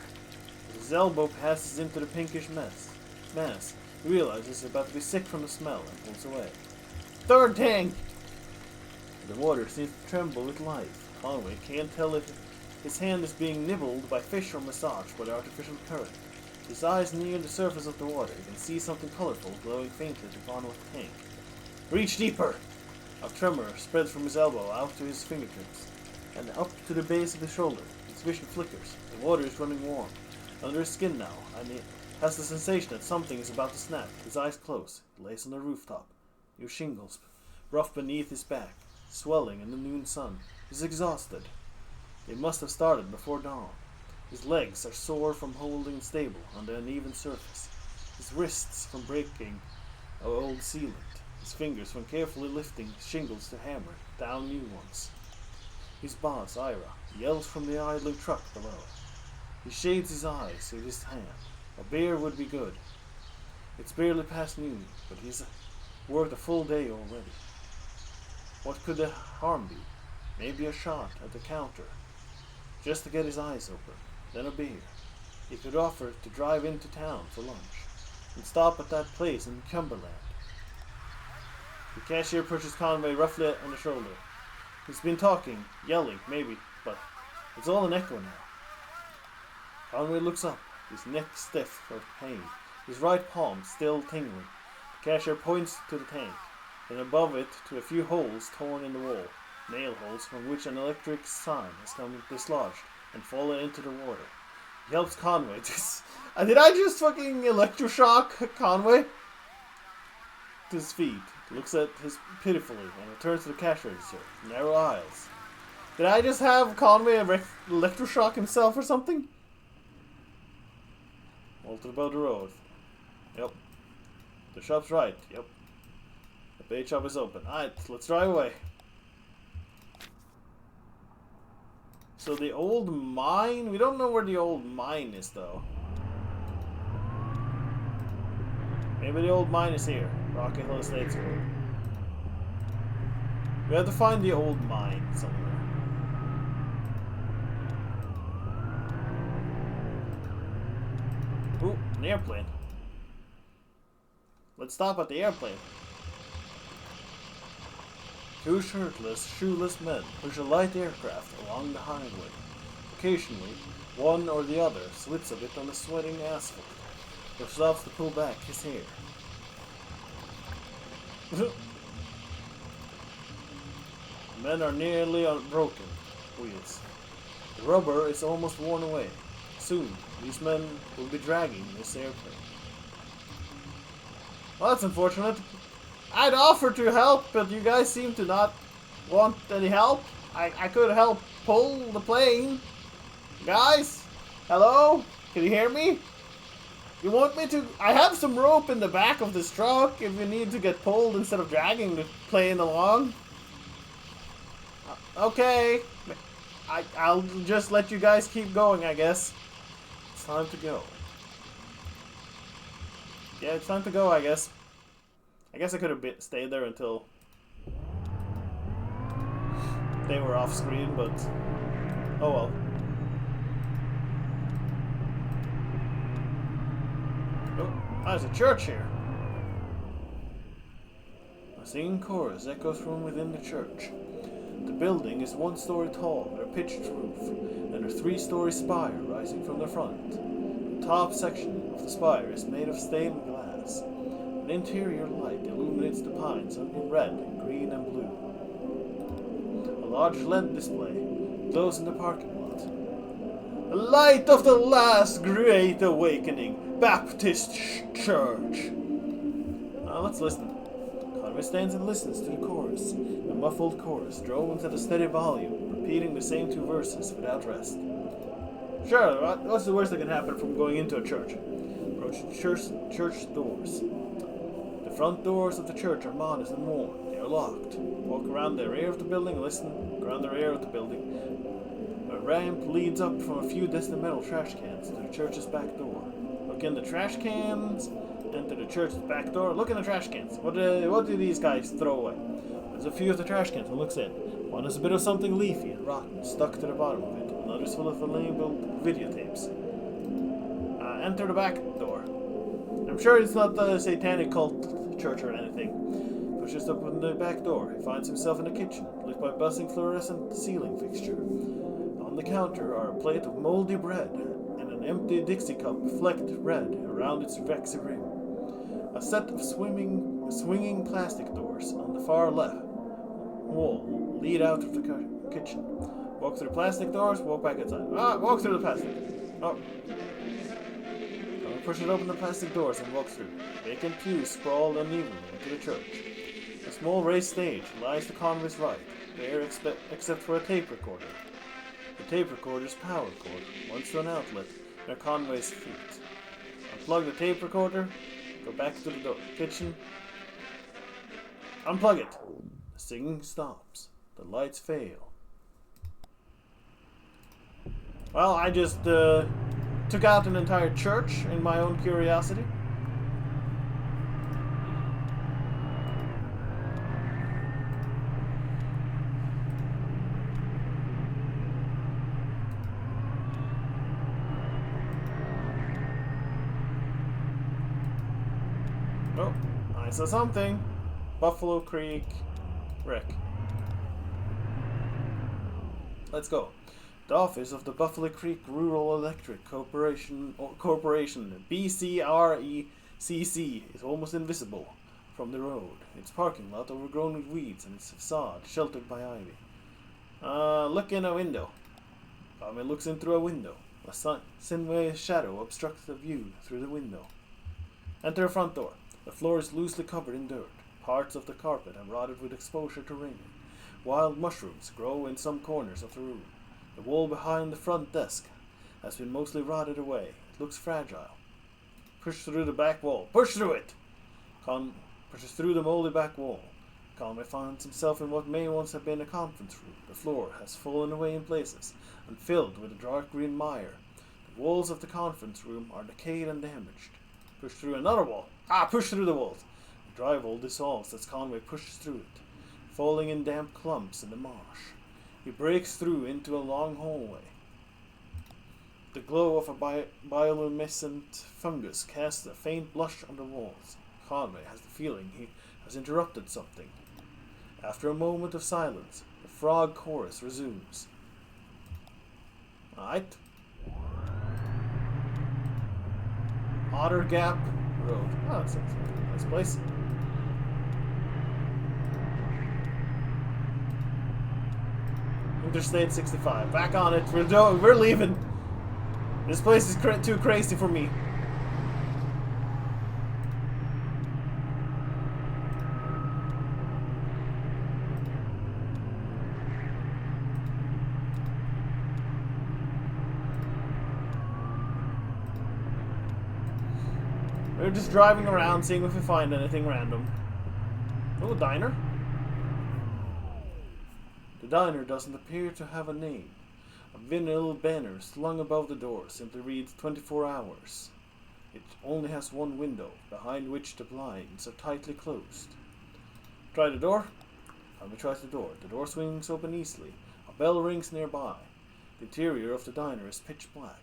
As his elbow passes into the pinkish mass, he realizes he's about to be sick from the smell and pulls away. Third tank! The water seems to tremble with life. Conway can't tell if his hand is being nibbled by fish or massaged by the artificial current. His eyes near the surface of the water. He can see something colorful glowing faintly at the bottom of the tank. Reach deeper! A tremor spreads from his elbow out to his fingertips and up to the base of his shoulder. His vision flickers. The water is running warm under his skin now, and he has the sensation that something is about to snap. His eyes close. He lays on the rooftop. New shingles rough beneath his back, swelling in the noon sun. He's exhausted. They must have started before dawn. His legs are sore from holding stable on the uneven surface. His wrists from breaking an old sealant. His fingers from carefully lifting shingles to hammer down new ones. His boss, Ira, yells from the idling truck below. He shades his eyes with his hand. A beer would be good. It's barely past noon, but he's worked a full day already. What could the harm be? Maybe a shot at the counter, just to get his eyes open. Then a beer. He could offer to drive into town for lunch and stop at that place in Cumberland. The cashier pushes Conway roughly on the shoulder. He's been talking, yelling, maybe, but it's all an echo now. Conway looks up, his neck stiff with pain, his right palm still tingling. The cashier points to the tank, and above it to a few holes torn in the wall, nail holes from which an electric sign has come dislodged and fallen into the water. He helps Conway to... Did I just fucking electroshock Conway? To his feet, looks at his pitifully, and returns to the cash register. Narrow aisles. Did I just have Conway electroshock himself or something? Walter about the road. Yep. The shop's right. Yep. The bait shop is open. Alright, let's drive away. So the old mine? We don't know where the old mine is though. Maybe the old mine is here. Rocket Hill Estates Road. We have to find the old mine somewhere. Ooh, an airplane. Let's stop at the airplane. Two shirtless, shoeless men push a light aircraft along the highway. Occasionally, one or the other slips a bit on the sweating asphalt, or stops to pull back his hair. The men are nearly broken wheels. The rubber is almost worn away. Soon, these men will be dragging this airplane. Well, that's unfortunate. I'd offer to help, but you guys seem to not want any help. I could help pull the plane. Guys? Hello? Can you hear me? You want me to... I have some rope in the back of this truck if you need to get pulled instead of dragging the plane along. Okay. I'll just let you guys keep going, I guess. It's time to go. Yeah, it's time to go, I guess. I guess I could have stayed there until they were off screen, but oh well. Oh, there's a church here. singing chorus echoes from within the church. The building is 1 story tall with a pitched roof and a 3-story spire rising from the front. The top section of the spire is made of stained glass. An interior light illuminates the pines in red, green, and blue. A large LED display glows in the parking lot. A light of the last great awakening, Baptist Church. Let's listen. Conway stands and listens to the chorus. The muffled chorus drones at a steady volume, repeating the same 2 verses without rest. Sure, what's the worst that can happen from going into a church? Approach the church doors. The front doors of the church are modest and worn. They are locked. Walk around the rear of the building and listen. Walk around the rear of the building. A ramp leads up from a few distant metal trash cans to the church's back door. Look in the trash cans. Enter the church's back door. Look in the trash cans. What do these guys throw away? There's a few of the trash cans and looks in. One has a bit of something leafy and rotten stuck to the bottom of it. Another's full of labeled videotapes. Enter the back door. I'm sure it's not the satanic cult church or anything. Pushes open the back door. He finds himself in the kitchen, lit by a buzzing fluorescent ceiling fixture. On the counter are a plate of moldy bread and an empty Dixie cup flecked red around its waxy rim. A set of swinging plastic doors on the far left wall lead out of the kitchen. Walk through the plastic doors, walk back inside. Walk through the plastic. Pushes open the plastic doors and walks through. Vacant pews sprawl unevenly into the church. A small raised stage lies to Conway's right, bare except for a tape recorder. The tape recorder's power cord runs to an outlet near Conway's feet. Unplug the tape recorder. Go back to the kitchen. Unplug it. The singing stops. The lights fail. Well, I just took out an entire church in my own curiosity. Oh, I saw something. Buffalo Creek wreck. Let's go. The office of the Buffalo Creek Rural Electric Corporation, BCRECC, is almost invisible from the road. Its parking lot overgrown with weeds and its facade sheltered by ivy. Look in a window. Conway looks in through a window. A sinuous shadow obstructs the view through the window. Enter a front door. The floor is loosely covered in dirt. Parts of the carpet have rotted with exposure to rain. Wild mushrooms grow in some corners of the room. The wall behind the front desk has been mostly rotted away. It looks fragile. Push through the back wall. Push through it! Pushes through the moldy back wall. Conway finds himself in what may once have been a conference room. The floor has fallen away in places and filled with a dark green mire. The walls of the conference room are decayed and damaged. Push through another wall. Push through the walls. The dry wall dissolves as Conway pushes through it, falling in damp clumps in the marsh. He breaks through into a long hallway. The glow of a bioluminescent fungus casts a faint blush on the walls. Conway has the feeling he has interrupted something. After a moment of silence, the frog chorus resumes. Alright. Otter Gap Road. That sounds like a nice place. Interstate 65. Back on it. We're leaving. This place is too crazy for me. We're just driving around, seeing if we find anything random. Oh, a diner. The diner doesn't appear to have a name. A vinyl banner slung above the door simply reads 24 hours. It only has one window, behind which the blinds are tightly closed. Try the door? Conway tries the door. The door swings open easily. A bell rings nearby. The interior of the diner is pitch black.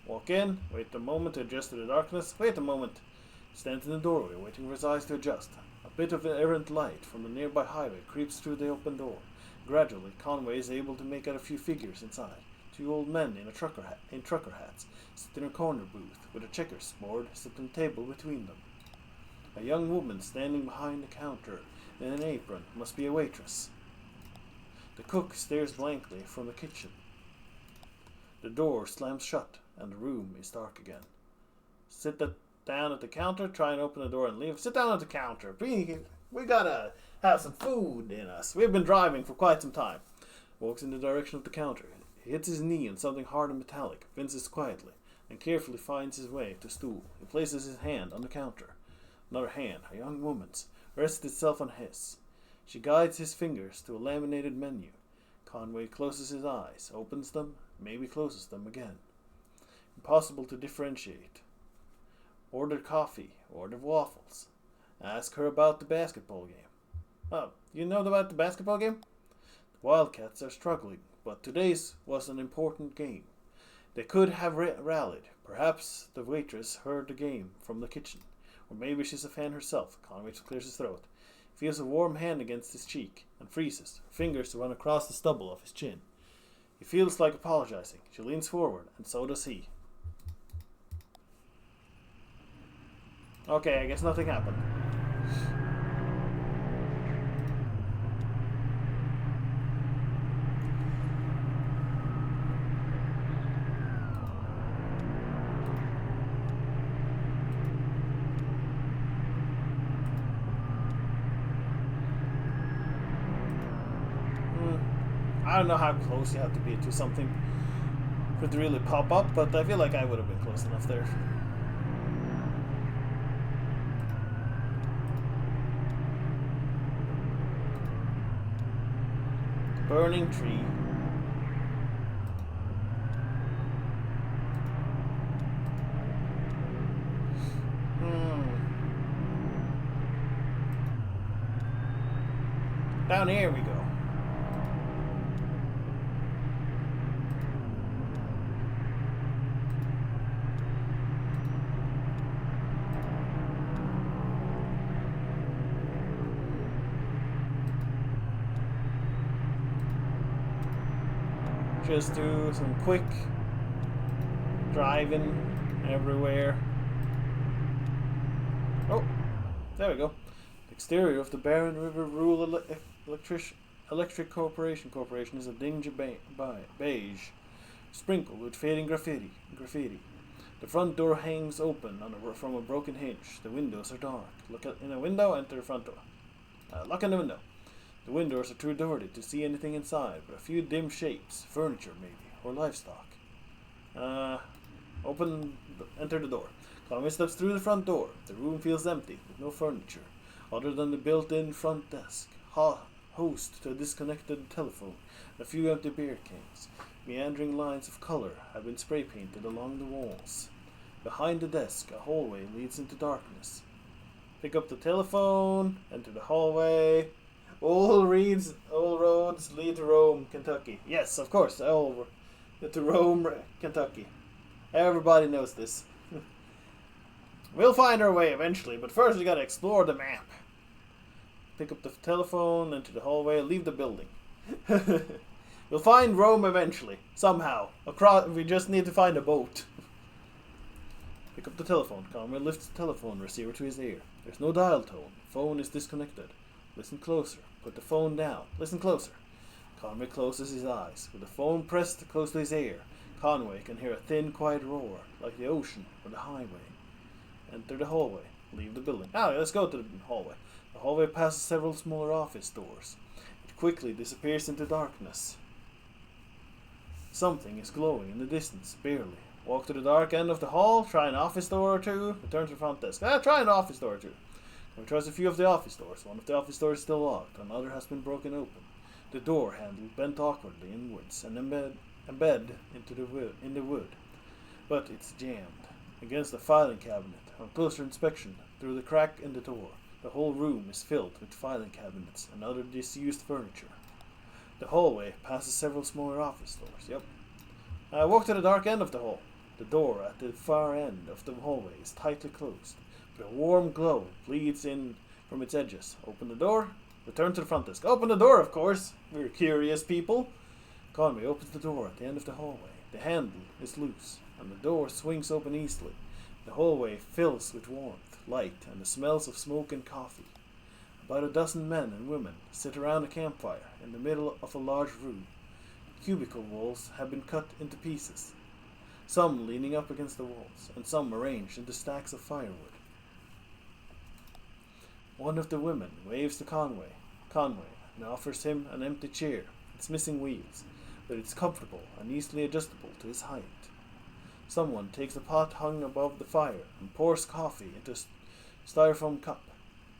Walk in, wait a moment to adjust to the darkness. Wait a moment. Stands in the doorway, waiting for his eyes to adjust. A A bit of errant light from the nearby highway creeps through the open door. Gradually, Conway is able to make out a few figures inside. Two old men in trucker hats sit in a corner booth with a checkers board set on the table between them. A young woman standing behind the counter in an apron must be a waitress. The cook stares blankly from the kitchen. The door slams shut and the room is dark again. Down at the counter, try and open the door and leave. Sit down at the counter. We gotta have some food in us. We've been driving for quite some time. Walks in the direction of the counter. He hits his knee on something hard and metallic, winces quietly, and carefully finds his way to a stool. He places his hand on the counter. Another hand, a young woman's, rests itself on his. She guides his fingers to a laminated menu. Conway closes his eyes, opens them, maybe closes them again. Impossible to differentiate. Order coffee, order waffles. Ask her about the basketball game. Oh, you know about the basketball game? The Wildcats are struggling, but today's was an important game. They could have rallied. Perhaps the waitress heard the game from the kitchen. Or maybe she's a fan herself. Conway clears his throat. He feels a warm hand against his cheek and freezes. Her fingers run across the stubble of his chin. He feels like apologizing. She leans forward, and so does he. Okay, I guess nothing happened. I don't know how close you have to be to something for it to really pop up, but I feel like I would have been close enough there. Burning tree. Down here we go. Just do some quick driving everywhere. Oh, there we go. The exterior of the Barren River Rural Electric Corporation is a dingy beige, sprinkled with fading graffiti. The front door hangs open from a broken hinge. The windows are dark. Look in a window, enter the front door. Look in the window. The windows are too dirty to see anything inside, but a few dim shapes, furniture maybe, or livestock. Enter the door. Conway steps through the front door. The room feels empty, with no furniture, other than the built-in front desk, host to a disconnected telephone, and a few empty beer cans. Meandering lines of color have been spray-painted along the walls. Behind the desk, a hallway leads into darkness. Pick up the telephone, enter the hallway. All roads lead to Rome, Kentucky. Yes, of course, all to Rome, Kentucky. Everybody knows this. We'll find our way eventually, but first we gotta explore the map. Pick up the telephone, enter the hallway, leave the building. We'll find Rome eventually, somehow. We just need to find a boat. Pick up the telephone. Conway lifts the telephone receiver to his ear. There's no dial tone. Phone is disconnected. Listen closer. Put the phone down. Listen closer. Conway closes his eyes. With the phone pressed close to his ear, Conway can hear a thin, quiet roar, like the ocean or the highway. Enter the hallway. Leave the building. Let's go to the hallway. The hallway passes several smaller office doors. It quickly disappears into darkness. Something is glowing in the distance, barely. Walk to the dark end of the hall, try an office door or two, return to the front desk. Try an office door or two. We tries a few of the office doors. One of the office doors is still locked, another has been broken open. The door handle bent awkwardly inwards and embedded in the wood. But it's jammed against the filing cabinet. On closer inspection, through the crack in the door, the whole room is filled with filing cabinets and other disused furniture. The hallway passes several smaller office doors. Walk to the dark end of the hall. The door at the far end of the hallway is tightly closed, but a warm glow bleeds in from its edges. Open the door. Return to the front desk. Open the door, of course. We're curious people. Conway opens the door at the end of the hallway. The handle is loose, and the door swings open easily. The hallway fills with warmth, light, and the smells of smoke and coffee. About a dozen men and women sit around a campfire in the middle of a large room. Cubicle walls have been cut into pieces, some leaning up against the walls, and some arranged into stacks of firewood. One of the women waves to Conway, and offers him an empty chair. It's missing wheels, but it's comfortable and easily adjustable to his height. Someone takes a pot hung above the fire and pours coffee into a styrofoam cup.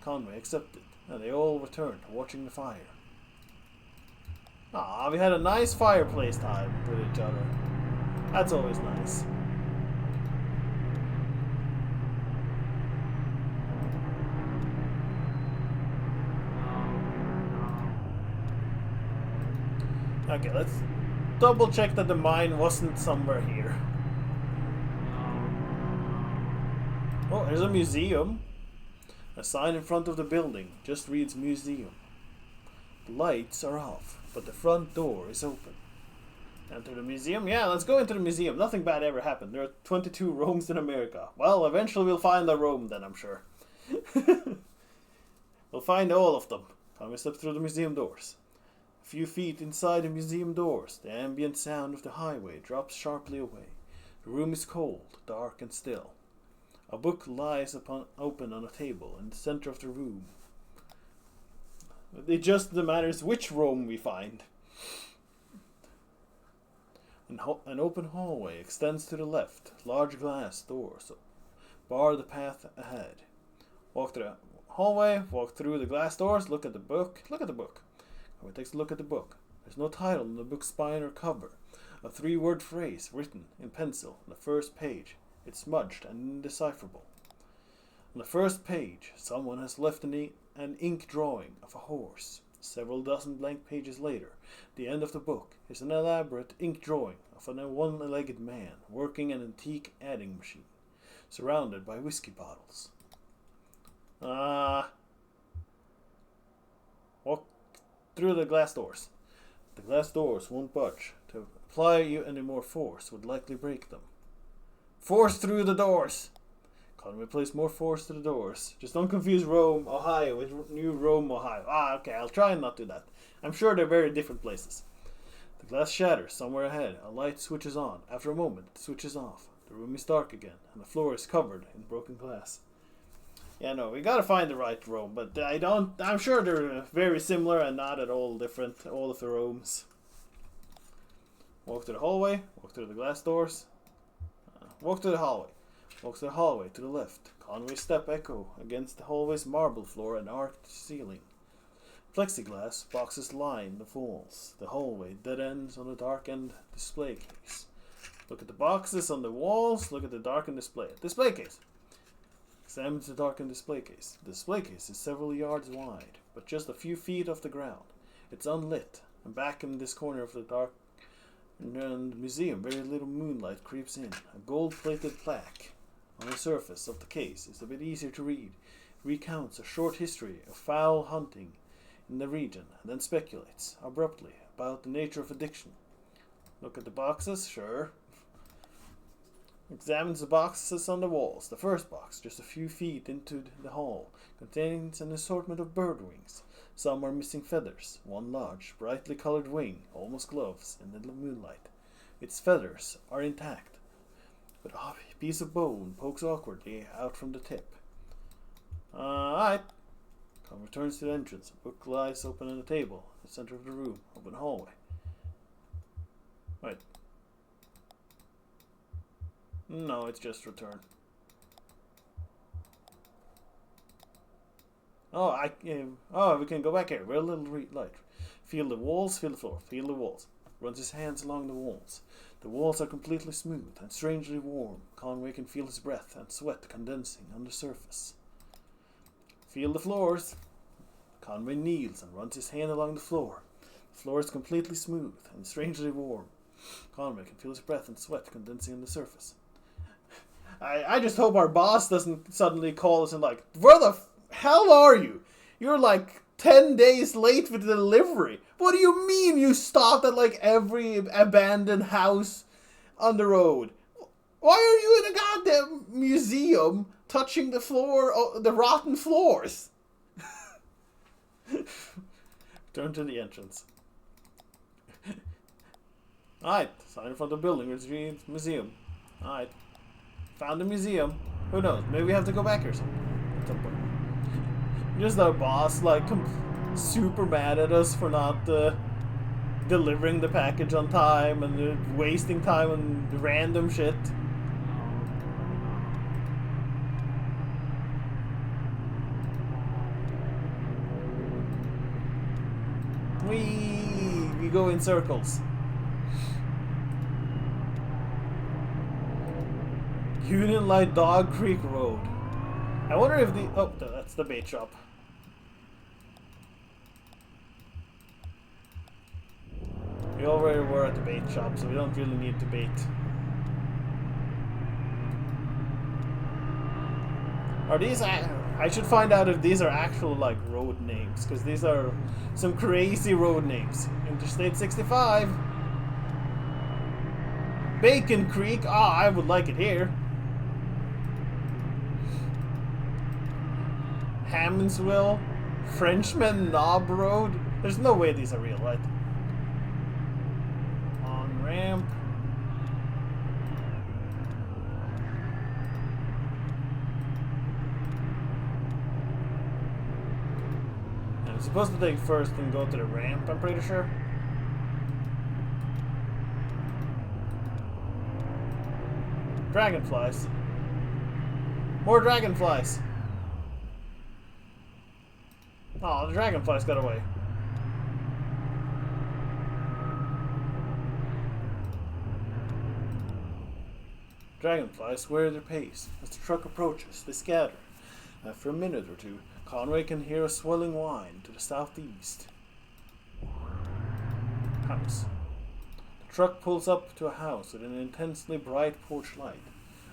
Conway accepts it, and they all return to watching the fire. We had a nice fireplace time with each other. That's always nice. Okay, let's double check that the mine wasn't somewhere here. Oh, there's a museum. A sign in front of the building just reads museum. The lights are off, but the front door is open. Enter the museum? Yeah, let's go into the museum. Nothing bad ever happened. There are 22 Romes in America. Well, eventually we'll find a Rome then, I'm sure. We'll find all of them. Conway steps through the museum doors. A few feet inside the museum doors, the ambient sound of the highway drops sharply away. The room is cold, dark and still. A book lies open on a table in the center of the room. It just matters which Rome we find. An open hallway extends to the left. Large glass doors bar the path ahead. Walk through the hallway, walk through the glass doors, look at the book. Look at the book. Conway takes a look at the book. There's no title on the book's spine or cover. A 3-word phrase written in pencil on the first page. It's smudged and indecipherable. On the first page, someone has left an ink drawing of a horse. Several dozen blank pages later, the end of the book is an elaborate ink drawing of a one-legged man working an antique adding machine, surrounded by whiskey bottles. Walk through the glass doors. The glass doors won't budge. To apply you any more force would likely break them. Force through the doors! Conway placed more force to the doors. Just don't confuse Rome, Ohio with New Rome, Ohio. Okay, I'll try and not do that. I'm sure they're very different places. The glass shatters somewhere ahead. A light switches on. After a moment, it switches off. The room is dark again, and the floor is covered in broken glass. Yeah, no, we gotta find the right Rome, but I'm sure they're very similar and not at all different, all of the Romes. Walk to the hallway, walk through the glass doors. Walk to the hallway. Walk to the hallway to the left. Conway's step echo against the hallway's marble floor and arched ceiling. Plexiglass boxes line the walls. The hallway dead ends on a darkened display case. Look at the boxes on the walls. Look at the darkened display case. Examine the darkened display case. The display case is several yards wide, but just a few feet off the ground. It's unlit, and back in this corner of the dark museum, very little moonlight creeps in. A gold-plated plaque on the surface of the case is a bit easier to read. It recounts a short history of fowl hunting in the region, and then speculates abruptly about the nature of addiction. Look at the boxes, sure. Examines the boxes on the walls. The first box, just a few feet into the hall, contains an assortment of bird wings. Some are missing feathers. One large, brightly colored wing almost glows in the moonlight. Its feathers are intact, but a piece of bone pokes awkwardly out from the tip. Alright. Conway returns to the entrance. A book lies open on the table in the center of the room. Open hallway. Right. No, it's just return. We can go back here. We're a little light. Feel the walls, feel the floor, feel the walls. Runs his hands along the walls. The walls are completely smooth and strangely warm. Conway can feel his breath and sweat condensing on the surface. Feel the floors. Conway kneels and runs his hand along the floor. The floor is completely smooth and strangely warm. Conway can feel his breath and sweat condensing on the surface. I just hope our boss doesn't suddenly call us and like, where the hell are you? You're like 10 days late for the delivery. What do you mean you stopped at like every abandoned house on the road? Why are you in a goddamn museum touching the floor, the rotten floors? Turn to the entrance. Alright, sign in front of the building. It's museum. Alright. Found the museum. Who knows? Maybe we have to go back here at some point. Just our boss, like, super mad at us for not delivering the package on time and wasting time on random shit. We go in circles. Union Light Dog Creek Road. I wonder if the... Oh, that's the bait shop. We already were at the bait shop, so we don't really need to bait. Are these... I should find out if these are actual, like, road names, because these are some crazy road names. Interstate 65. Bacon Creek. Ah, I would like it here. Hammondsville, Frenchman Knob Road. There's no way these are real, right? On ramp. I'm supposed to take first and go to the ramp, I'm pretty sure. Dragonflies. More dragonflies. Oh, the dragonflies got away. Dragonflies wear their pace. As the truck approaches, they scatter. After a minute or two, Conway can hear a swelling whine to the southeast. House. The truck pulls up to a house with an intensely bright porch light.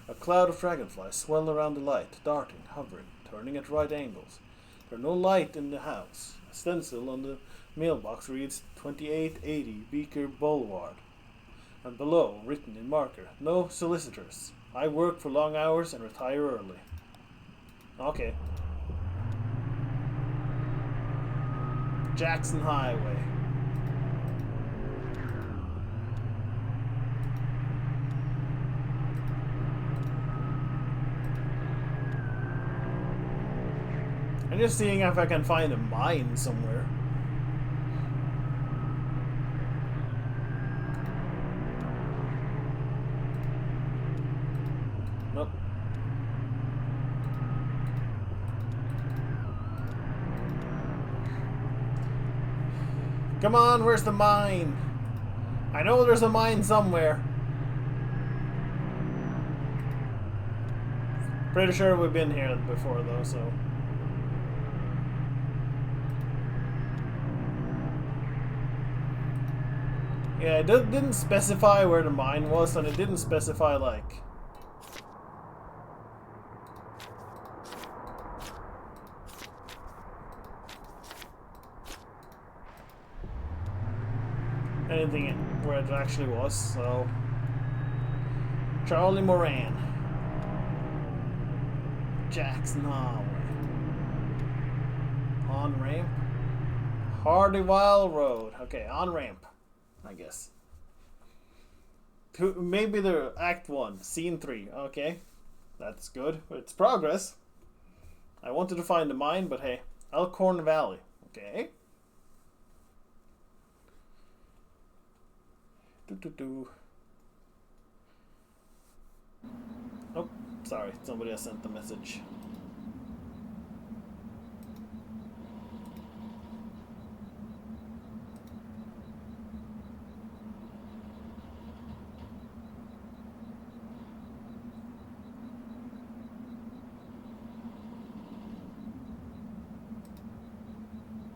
A cloud of dragonflies swell around the light, darting, hovering, turning at right angles. There's no light in the house. A stencil on the mailbox reads 2880 Beaker Boulevard. And below, written in marker, no solicitors. I work for long hours and retire early. Okay. Jackson Highway. I'm just seeing if I can find a mine somewhere. Nope. Come on, where's the mine? I know there's a mine somewhere. Pretty sure we've been here before though, so... Yeah, it didn't specify where the mine was, and it didn't specify, like... anything where it actually was, so... Charlie Moran. Jackson Highway. On ramp. Hardywild Road. Okay, on ramp. I guess. Maybe the Act 1, Scene 3. Okay. That's good. It's progress. I wanted to find the mine, but hey. Elkhorn Valley. Okay. Oh, sorry. Somebody has sent the message.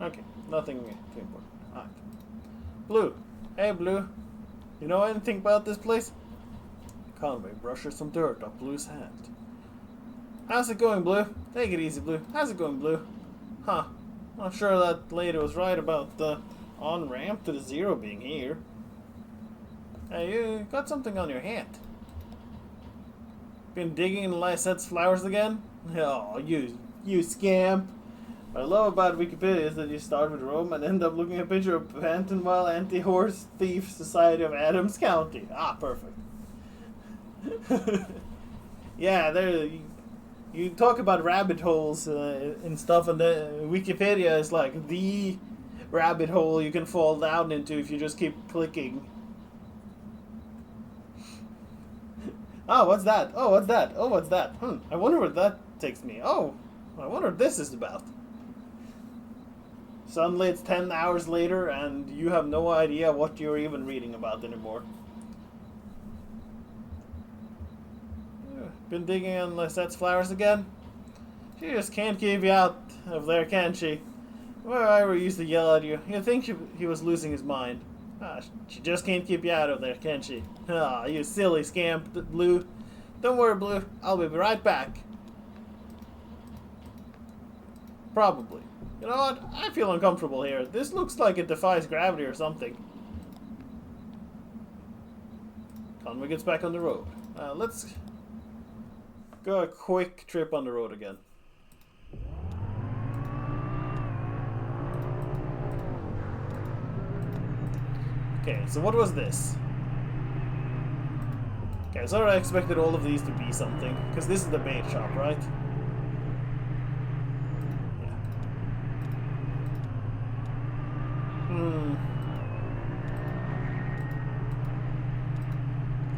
Okay, nothing too important. Alright. Blue. Hey, Blue. You know anything about this place? Conway brushes some dirt off Blue's hand. How's it going, Blue? Take it easy, Blue. How's it going, Blue? Huh. Not sure that lady was right about the on-ramp to the zero being here. Hey, you got something on your hand. Been digging in Lysette's flowers again? Oh, you scamp. What I love about Wikipedia is that you start with Rome and end up looking at a picture of Pentonville Anti-Horse Thief Society of Adams County. Ah, perfect. Yeah, there. You talk about rabbit holes and stuff, and Wikipedia is like the rabbit hole you can fall down into if you just keep clicking. Oh, what's that? Oh, what's that? Oh, what's that? I wonder where that takes me. Oh, I wonder what this is about. Suddenly it's 10 hours later and you have no idea what you're even reading about anymore. Been digging on Lysette's flowers again? She just can't keep you out of there, can she? Well, I used to yell at you. You'd think he was losing his mind. Ah, she just can't keep you out of there, can she? Ah, you silly scamp, Blue. Don't worry, Blue. I'll be right back. Probably. You know what? I feel uncomfortable here. This looks like it defies gravity or something. Conway gets back on the road. Let's go a quick trip on the road again. Okay, so what was this? Okay, so I expected all of these to be something, because this is the bait shop, right? Yeah.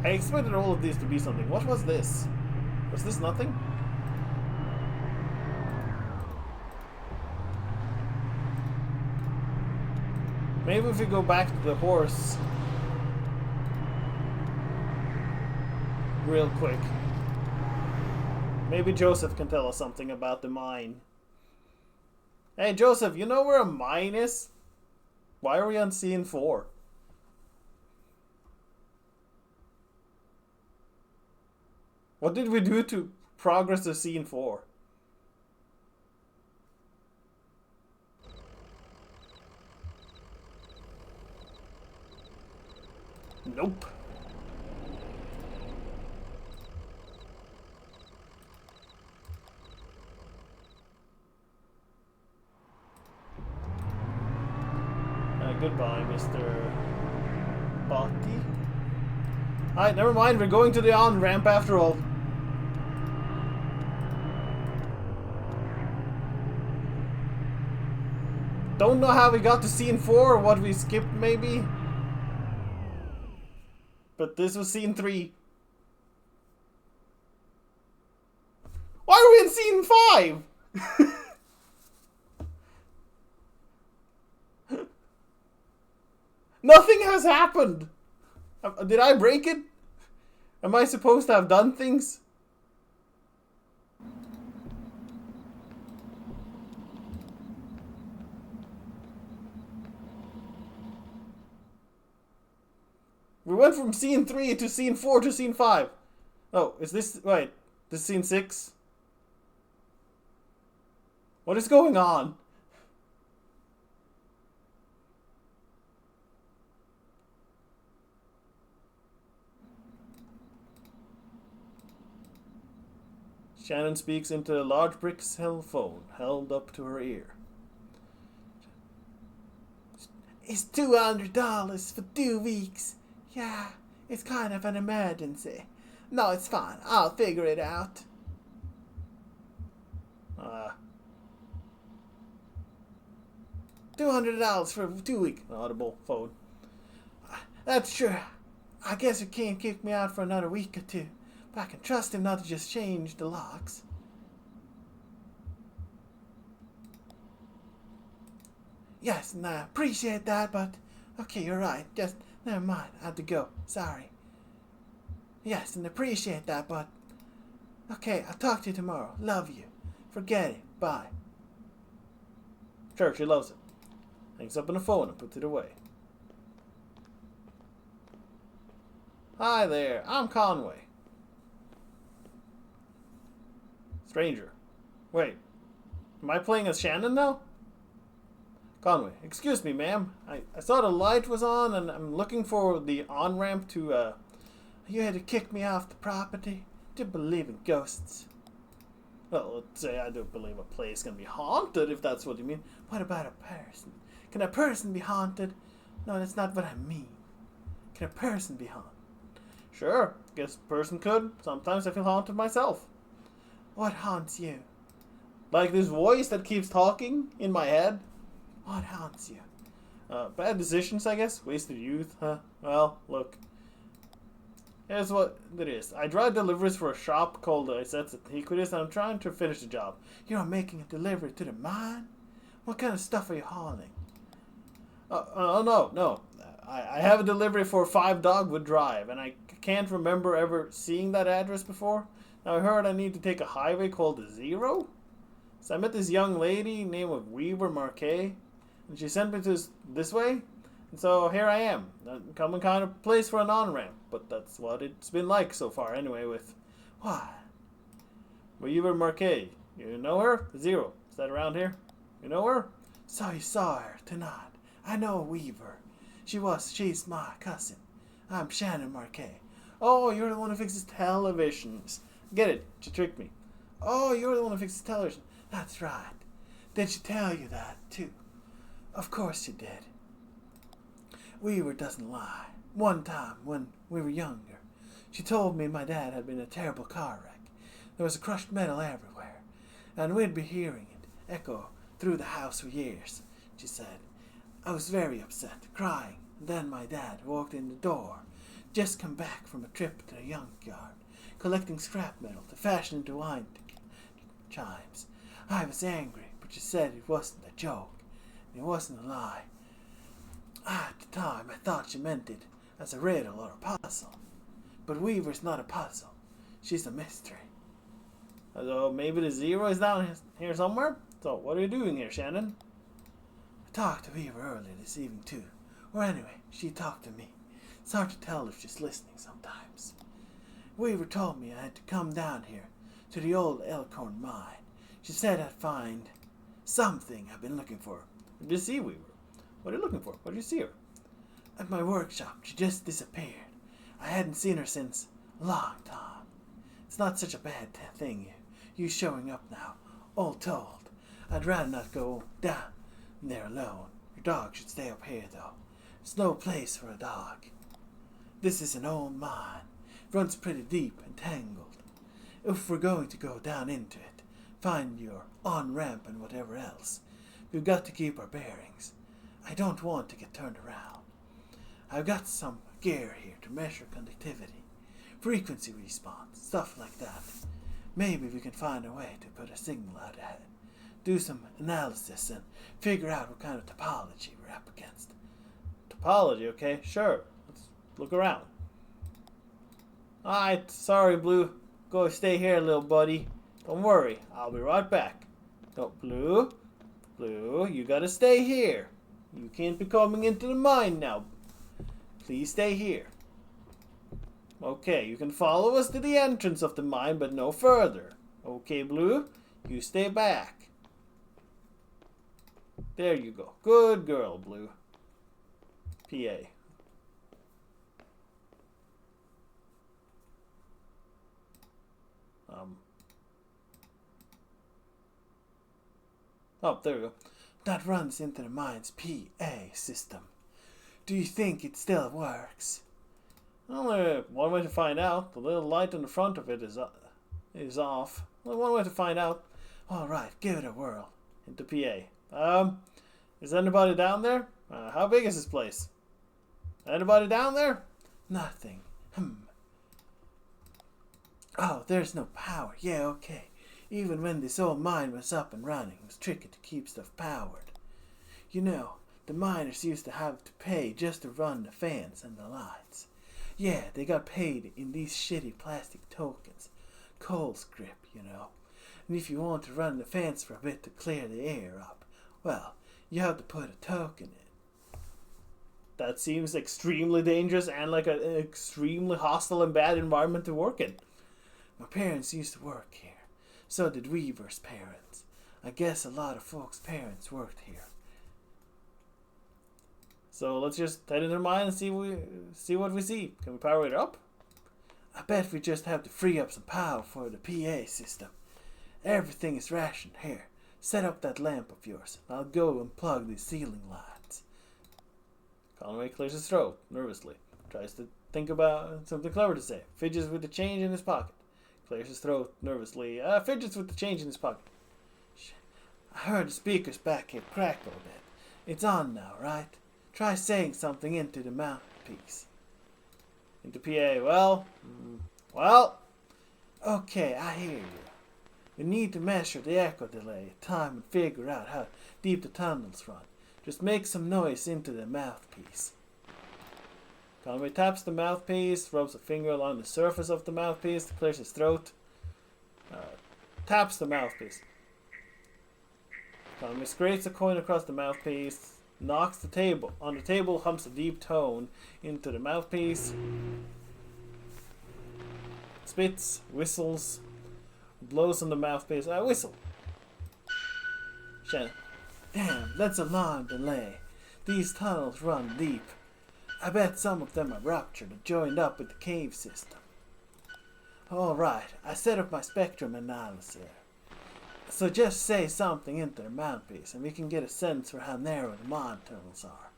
I expected all of these to be something. What was this? Was this nothing? Maybe if we go back to the horse real quick. Maybe Joseph can tell us something about the mine. Hey Joseph, you know where a mine is? Why are we on scene 4? What did we do to progress to scene 4? Nope. Goodbye, Mr. Botti. Alright, never mind, we're going to the on-ramp after all. Don't know how we got to scene 4 or what we skipped, maybe. But this was scene 3. Why are we in scene 5? Nothing has happened. Did I break it? Am I supposed to have done things? We went from scene 3 to scene 4 to scene 5. Oh, is this... Wait, this is scene 6? What is going on? Shannon speaks into a large brick cell phone held up to her ear. It's $200 for 2 weeks. Yeah, it's kind of an emergency. No, it's fine. I'll figure it out. $200 for 2 weeks. Audible phone. That's true. I guess you can't kick me out for another week or 2. But I can trust him not to just change the locks. Yes, and I appreciate that, but... Okay, you're right. Just, never mind. I have to go. Sorry. Yes, and appreciate that, but... Okay, I'll talk to you tomorrow. Love you. Forget it. Bye. Sure, she loves it. Hangs up on the phone and puts it away. Hi there, I'm Conway. Stranger. Wait. Am I playing as Shannon now? Conway. Excuse me, ma'am. I saw the light was on and I'm looking for the on-ramp to, You had to kick me off the property? Didn't believe in ghosts. Well, let's say I don't believe a place can be haunted, if that's what you mean. What about a person? Can a person be haunted? No, that's not what I mean. Can a person be haunted? Sure, guess a person could. Sometimes I feel haunted myself. What haunts you? Like this voice that keeps talking in my head. What haunts you? Bad decisions, I guess. Wasted youth, huh? Well, look. Here's what it is. I drive deliveries for a shop called Iset's Antiquities, and I'm trying to finish the job. You're making a delivery to the mine? What kind of stuff are you hauling? No. I have a delivery for 5 Dogwood Drive, and I can't remember ever seeing that address before. Now I heard I need to take a highway called the Zero. So I met this young lady named Weaver Marquet, and she sent me to this way. And so here I am, coming kind of place for an on-ramp. But that's what it's been like so far anyway with... What? Weaver Marquet. You know her? Zero. Is that around here? You know her? So you saw her tonight. I know Weaver. She's my cousin. I'm Shannon Marquet. Oh, you're the one who fixes televisions. Get it. She tricked me. Oh, you're the one who fixes television. That's right. Did she tell you that, too? Of course she did. Weaver doesn't lie. One time, when we were younger, she told me my dad had been in a terrible car wreck. There was crushed metal everywhere, and we'd be hearing it echo through the house for years, she said. I was very upset, crying, and then my dad walked in the door, just come back from a trip to the junkyard, collecting scrap metal to fashion into wind chimes. I was angry, but she said it wasn't a joke, and it wasn't a lie. At the time, I thought she meant it as a riddle or a puzzle. But Weaver's not a puzzle. She's a mystery. So maybe the Zero is down here somewhere? So what are you doing here, Shannon? I talked to Weaver earlier this evening, too. Or anyway, she talked to me. It's hard to tell if she's listening sometimes. Weaver told me I had to come down here to the old Elkhorn mine. She said I'd find something I've been looking for. Did you see Weaver? What are you looking for? What did you see her? At my workshop, she just disappeared. I hadn't seen her since a long time. It's not such a bad thing, you showing up now. All told, I'd rather not go down there alone. Your dog should stay up here, though. It's no place for a dog. This is an old mine. It runs pretty deep and tangled. If we're going to go down into it, find your on-ramp and whatever else, we've got to keep our bearings. I don't want to get turned around. I've got some gear here to measure conductivity, frequency response, stuff like that. Maybe we can find a way to put a signal out ahead, do some analysis, and figure out what kind of topology we're up against. Topology, okay, sure. Let's look around. Alright, sorry, Blue. Go stay here, little buddy. Don't worry, I'll be right back. No, Blue, you gotta stay here. You can't be coming into the mine now. Please stay here. Okay, you can follow us to the entrance of the mine, but no further. Okay, Blue, you stay back. There you go. Good girl, Blue. PA. Oh, there we go. That runs into the mine's PA system. Do you think it still works? Only one way to find out. The little light in the front of it is off. Only one way to find out. All right, give it a whirl. Into PA. Is anybody down there? How big is this place? Anybody down there? Nothing. Oh, there's no power. Yeah, okay. Even when this old mine was up and running, it was tricky to keep stuff powered. You know, the miners used to have to pay just to run the fans and the lights. Yeah, they got paid in these shitty plastic tokens. Coal script, you know. And if you want to run the fans for a bit to clear the air up, well, you have to put a token in. That seems extremely dangerous and like an extremely hostile and bad environment to work in. My parents used to work here. So did Weaver's parents. I guess a lot of folks' parents worked here. So let's just head into the mine and see what we see. Can we power it up? I bet we just have to free up some power for the PA system. Everything is rationed here. Set up that lamp of yours. I'll go and plug these ceiling lights. Conway clears his throat nervously. Tries to think about something clever to say. Fidgets with the change in his pocket. Clears his throat nervously. Fidgets with the change in his pocket. I heard the speakers back here crackle a bit. It's on now, right? Try saying something into the mouthpiece. Into PA. Well. Okay, I hear you. We need to measure the echo delay, time, and figure out how deep the tunnels run. Just make some noise into the mouthpiece. Conway taps the mouthpiece, rubs a finger along the surface of the mouthpiece, clears his throat. Taps the mouthpiece. Conway scrapes a coin across the mouthpiece, knocks the table. On the table, humps a deep tone into the mouthpiece. Spits, whistles, blows on the mouthpiece. Whistle. Shannon. Damn, that's a long delay. These tunnels run deep. I bet some of them are ruptured and joined up with the cave system. Alright, I set up my spectrum analyzer. So just say something into the mouthpiece and we can get a sense for how narrow the mine tunnels are.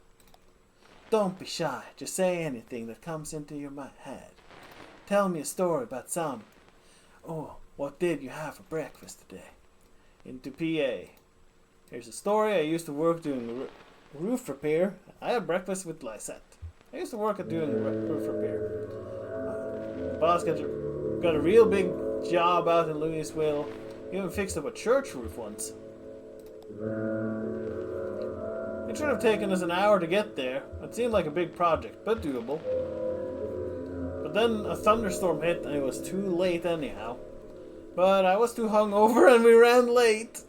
Don't be shy, just say anything that comes into your head. Tell me a story about some. Oh, what did you have for breakfast today? Into PA. Here's a story. I used to work doing roof repair. I had breakfast with Lysette. I used to work at doing roof repair. The boss got a real big job out in Louisville. He even fixed up a church roof once. It should have taken us an hour to get there. It seemed like a big project, but doable. But then a thunderstorm hit and it was too late anyhow. But I was too hungover and we ran late.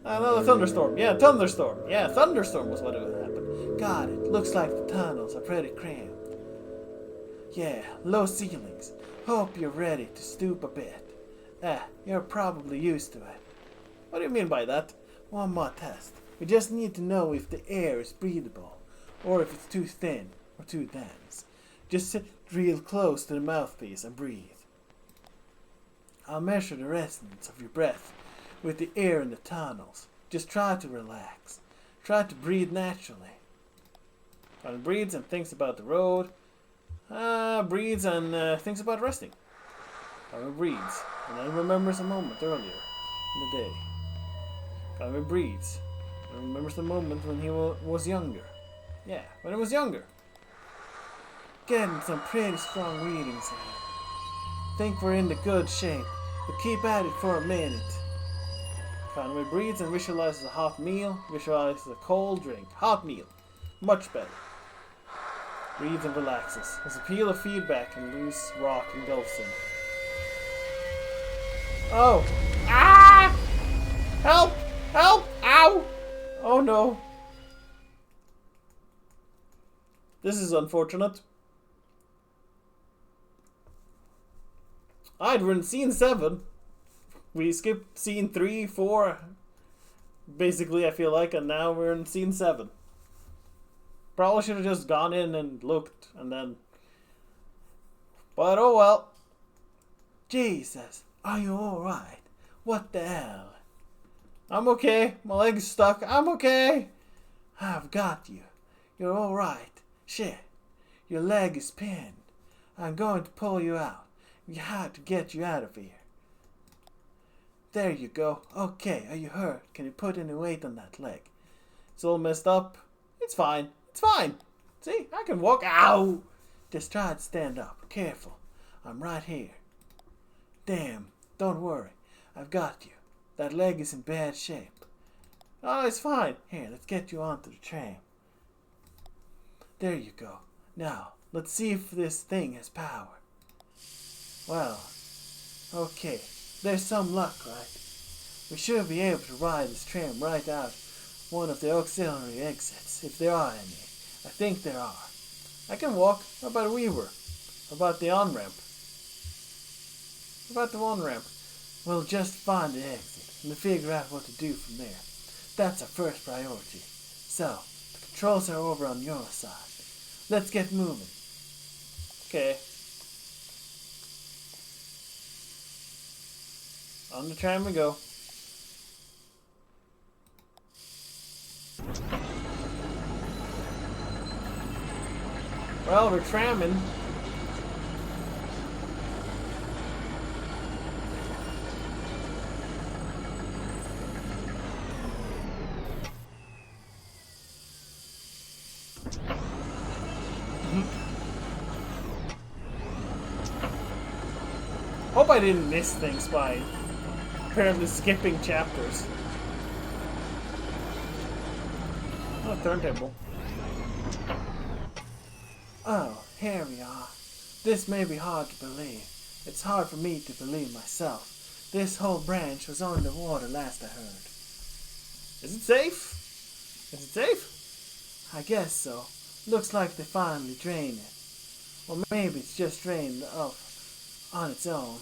Another thunderstorm. Yeah, thunderstorm. Yeah, thunderstorm was what happened. Got it. Looks like the tunnels are pretty cramped. Yeah, low ceilings. Hope you're ready to stoop a bit. You're probably used to it. What do you mean by that? One more test. We just need to know if the air is breathable, or if it's too thin or too dense. Just sit real close to the mouthpiece and breathe. I'll measure the resonance of your breath with the air in the tunnels. Just try to relax. Try to breathe naturally. And breathes and thinks about the road. Breathes and thinks about resting. Conway breathes and then remembers a moment earlier in the day. Conway breathes and remembers the moment when he was younger. Yeah, when he was younger. Getting some pretty strong readings here. Think we're in the good shape, but keep at it for a minute. Conway breathes and visualizes a hot meal, visualizes a cold drink. Hot meal. Much better. Breathes and relaxes. There's a peal of feedback and loose rock engulfs him. Oh! Ah! Help! Help! Ow! Oh no. This is unfortunate. Alright, we're in scene 7. We skipped scene 3, 4, basically, I feel like, and now we're in scene 7. Probably should have just gone in and looked, and then... But oh well. Jesus, are you alright? What the hell? I'm okay. My leg's stuck. I'm okay. I've got you. You're alright. Shit. Your leg is pinned. I'm going to pull you out. We have to get you out of here. There you go. Okay, are you hurt? Can you put any weight on that leg? It's all messed up. It's fine. It's fine. See, I can walk. Ow! Just try to stand up. Careful. I'm right here. Damn. Don't worry. I've got you. That leg is in bad shape. Oh, it's fine. Here, let's get you onto the tram. There you go. Now, let's see if this thing has power. Well, okay. There's some luck, right? We should be able to ride this tram right out one of the auxiliary exits, if there are any. I think there are. I can walk. How about Weaver? How about the on-ramp? How about the on-ramp? We'll just find the exit and figure out what to do from there. That's our first priority. So, the controls are over on your side. Let's get moving. Okay. On the tram we go. Well, we're tramming. Hope I didn't miss things by apparently skipping chapters. Oh, turntable. Oh, here we are. This may be hard to believe. It's hard for me to believe myself. This whole branch was underwater last I heard. Is it safe? Is it safe? I guess so. Looks like they finally drained it. Or maybe it's just drained off on its own.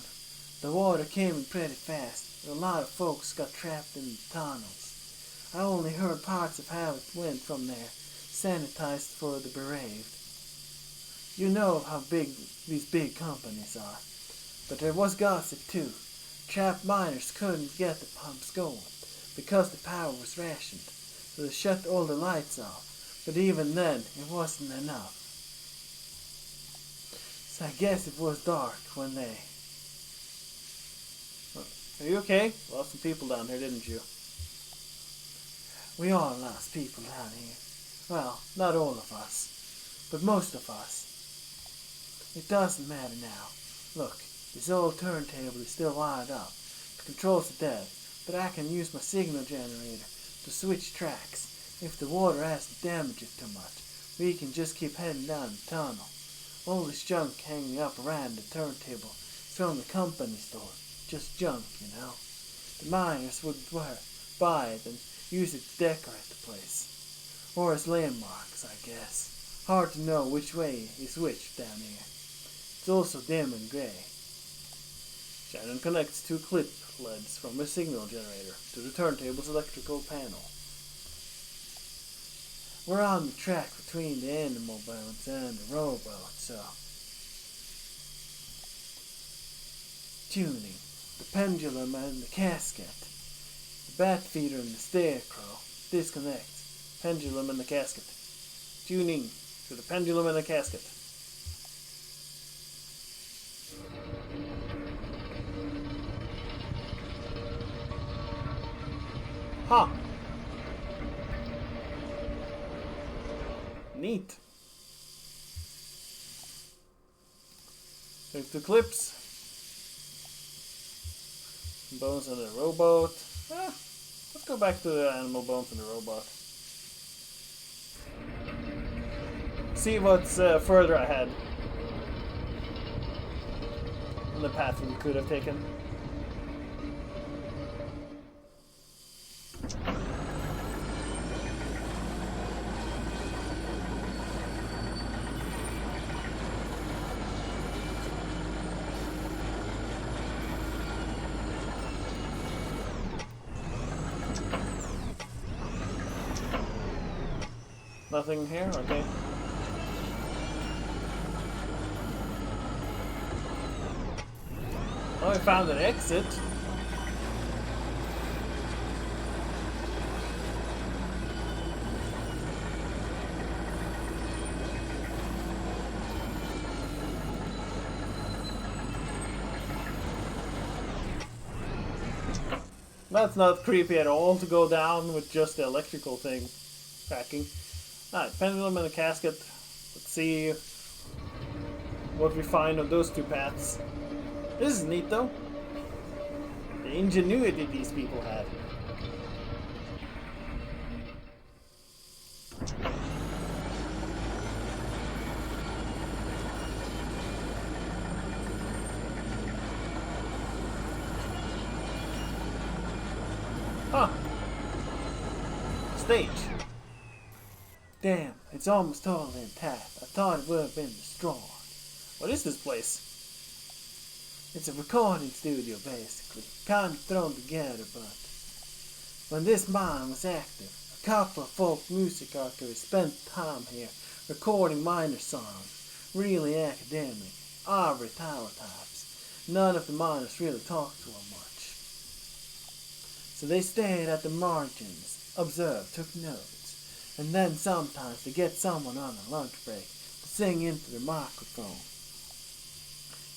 The water came in pretty fast, and a lot of folks got trapped in the tunnels. I only heard parts of how it went from there, sanitized for the bereaved. You know how big these big companies are. But there was gossip too. Trapped miners couldn't get the pumps going because the power was rationed, so they shut all the lights off. But even then, it wasn't enough. So I guess it was dark when they... Are you okay? Lost some people down here, didn't you? We all lost people down here. Well, not all of us, but most of us. It doesn't matter now. Look, this old turntable is still wired up. The controls are dead, but I can use my signal generator to switch tracks. If the water hasn't damaged it too much, we can just keep heading down the tunnel. All this junk hanging up around the turntable is from the company store. Just junk, you know. The miners would buy it and use it to decorate the place. Or as landmarks, I guess. Hard to know which way is which down here. It's also dim and grey. Shannon connects two clip LEDs from a signal generator to the turntable's electrical panel. We're on the track between the animal boats and the rowboat, so... Tuning. The pendulum and the casket. The bat feeder and the scarecrow. Disconnect. Pendulum and the casket. Tuning to the pendulum and the casket. Huh. Neat. There's the clips. Bones in the rowboat. Let's go back to the animal bones in the rowboat. See what's further ahead. On the path we could have taken. Nothing here? Okay. Oh, I found an exit. That's not creepy at all to go down with just the electrical thing cracking. Alright, pendulum and a casket. Let's see what we find on those two paths. This is neat though. The ingenuity these people had. Huh. Stage. Damn, it's almost totally intact. I thought it would have been destroyed. What is this place? It's a recording studio, basically. Kind of thrown together, but when this mine was active, a couple of folk music archivists spent time here recording minor songs, really academic, ivory tower types. None of the miners really talked to them much. So they stayed at the margins, observed, took notes, and then sometimes they get someone on a lunch break to sing into the microphone.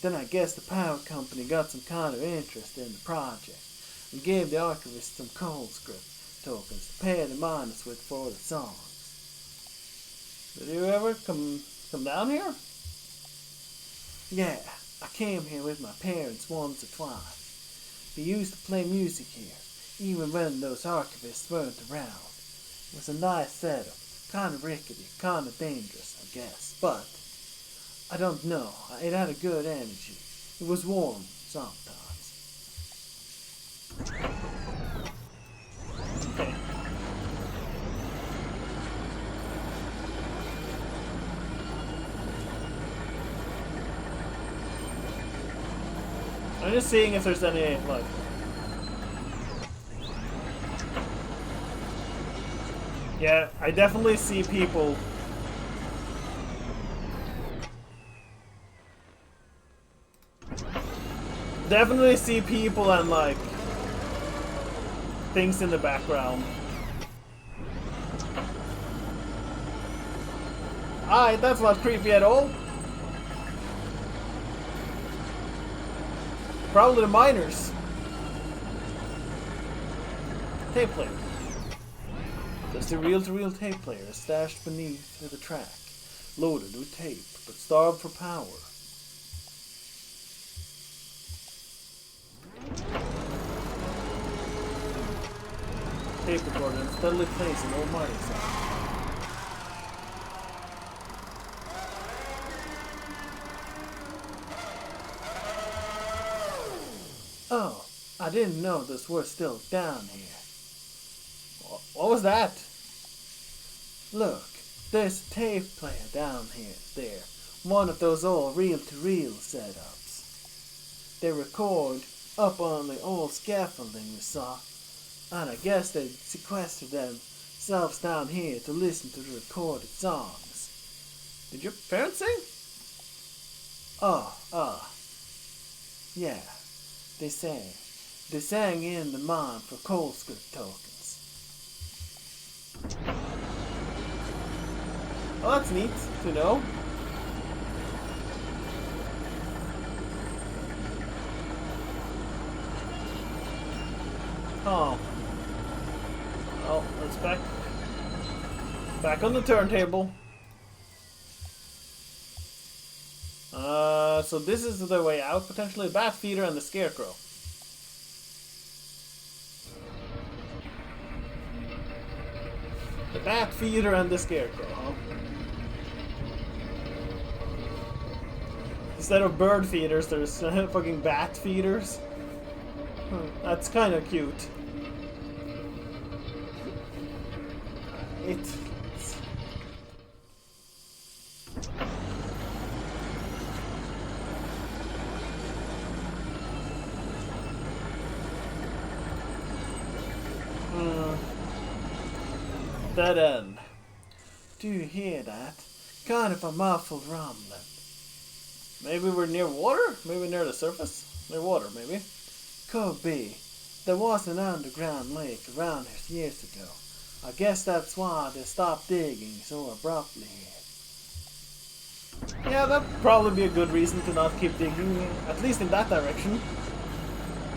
Then I guess the power company got some kind of interest in the project and gave the archivists some cold script tokens to pay the miners with for the songs. Did you ever come down here? Yeah, I came here with my parents once or twice. We used to play music here, even when those archivists weren't around. It was a nice setup, kind of rickety, kind of dangerous, I guess, but I don't know, it had a good energy. It was warm sometimes. Okay. I'm just seeing if there's any, like... Yeah, I definitely see people... Definitely see people and, like, things in the background. Alright, that's not creepy at all. Probably the miners. Tape player. Just a reel-to-reel tape player stashed beneath the track, loaded with tape, but starved for power. Tape recorder and steadily plays an old mining sound. Oh, I didn't know this was still down here. What was that? Look, there's a tape player down here, there. One of those old reel-to-reel setups. They record up on the old scaffolding we saw, and I guess they sequestered themselves down here to listen to the recorded songs. Did your parents sing? Yeah, they sang. They sang in the mine for cold script tokens. Oh, that's neat to know. Oh. Well, let's back on the turntable. So this is the way out, potentially. Bat feeder and the scarecrow. The bat feeder and the scarecrow, huh? Instead of bird feeders, there's fucking bat feeders. That's kind of cute. It's... Dead end. Do you hear that? Kind of a muffled rumbling. Maybe we're near water? Maybe near the surface? Near water, maybe? Could be. There was an underground lake around here years ago. I guess that's why they stopped digging so abruptly here. Yeah, that'd probably be a good reason to not keep digging, at least in that direction.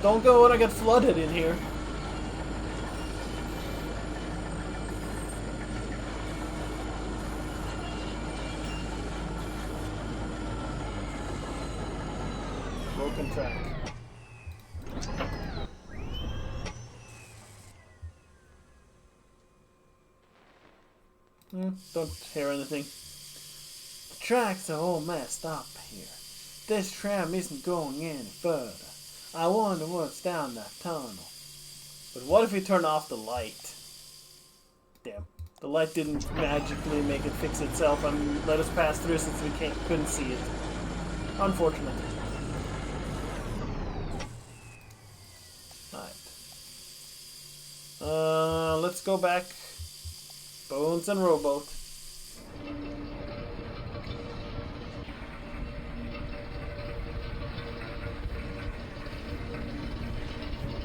Don't go when I get flooded in here. Broken track. Don't hear anything. The tracks are all messed up here. This tram isn't going any further. I wonder what's down that tunnel. But what if we turn off the light? Damn. The light didn't magically make it fix itself and let us pass through since we couldn't see it. Unfortunate. Let's go back. Bones and rowboat.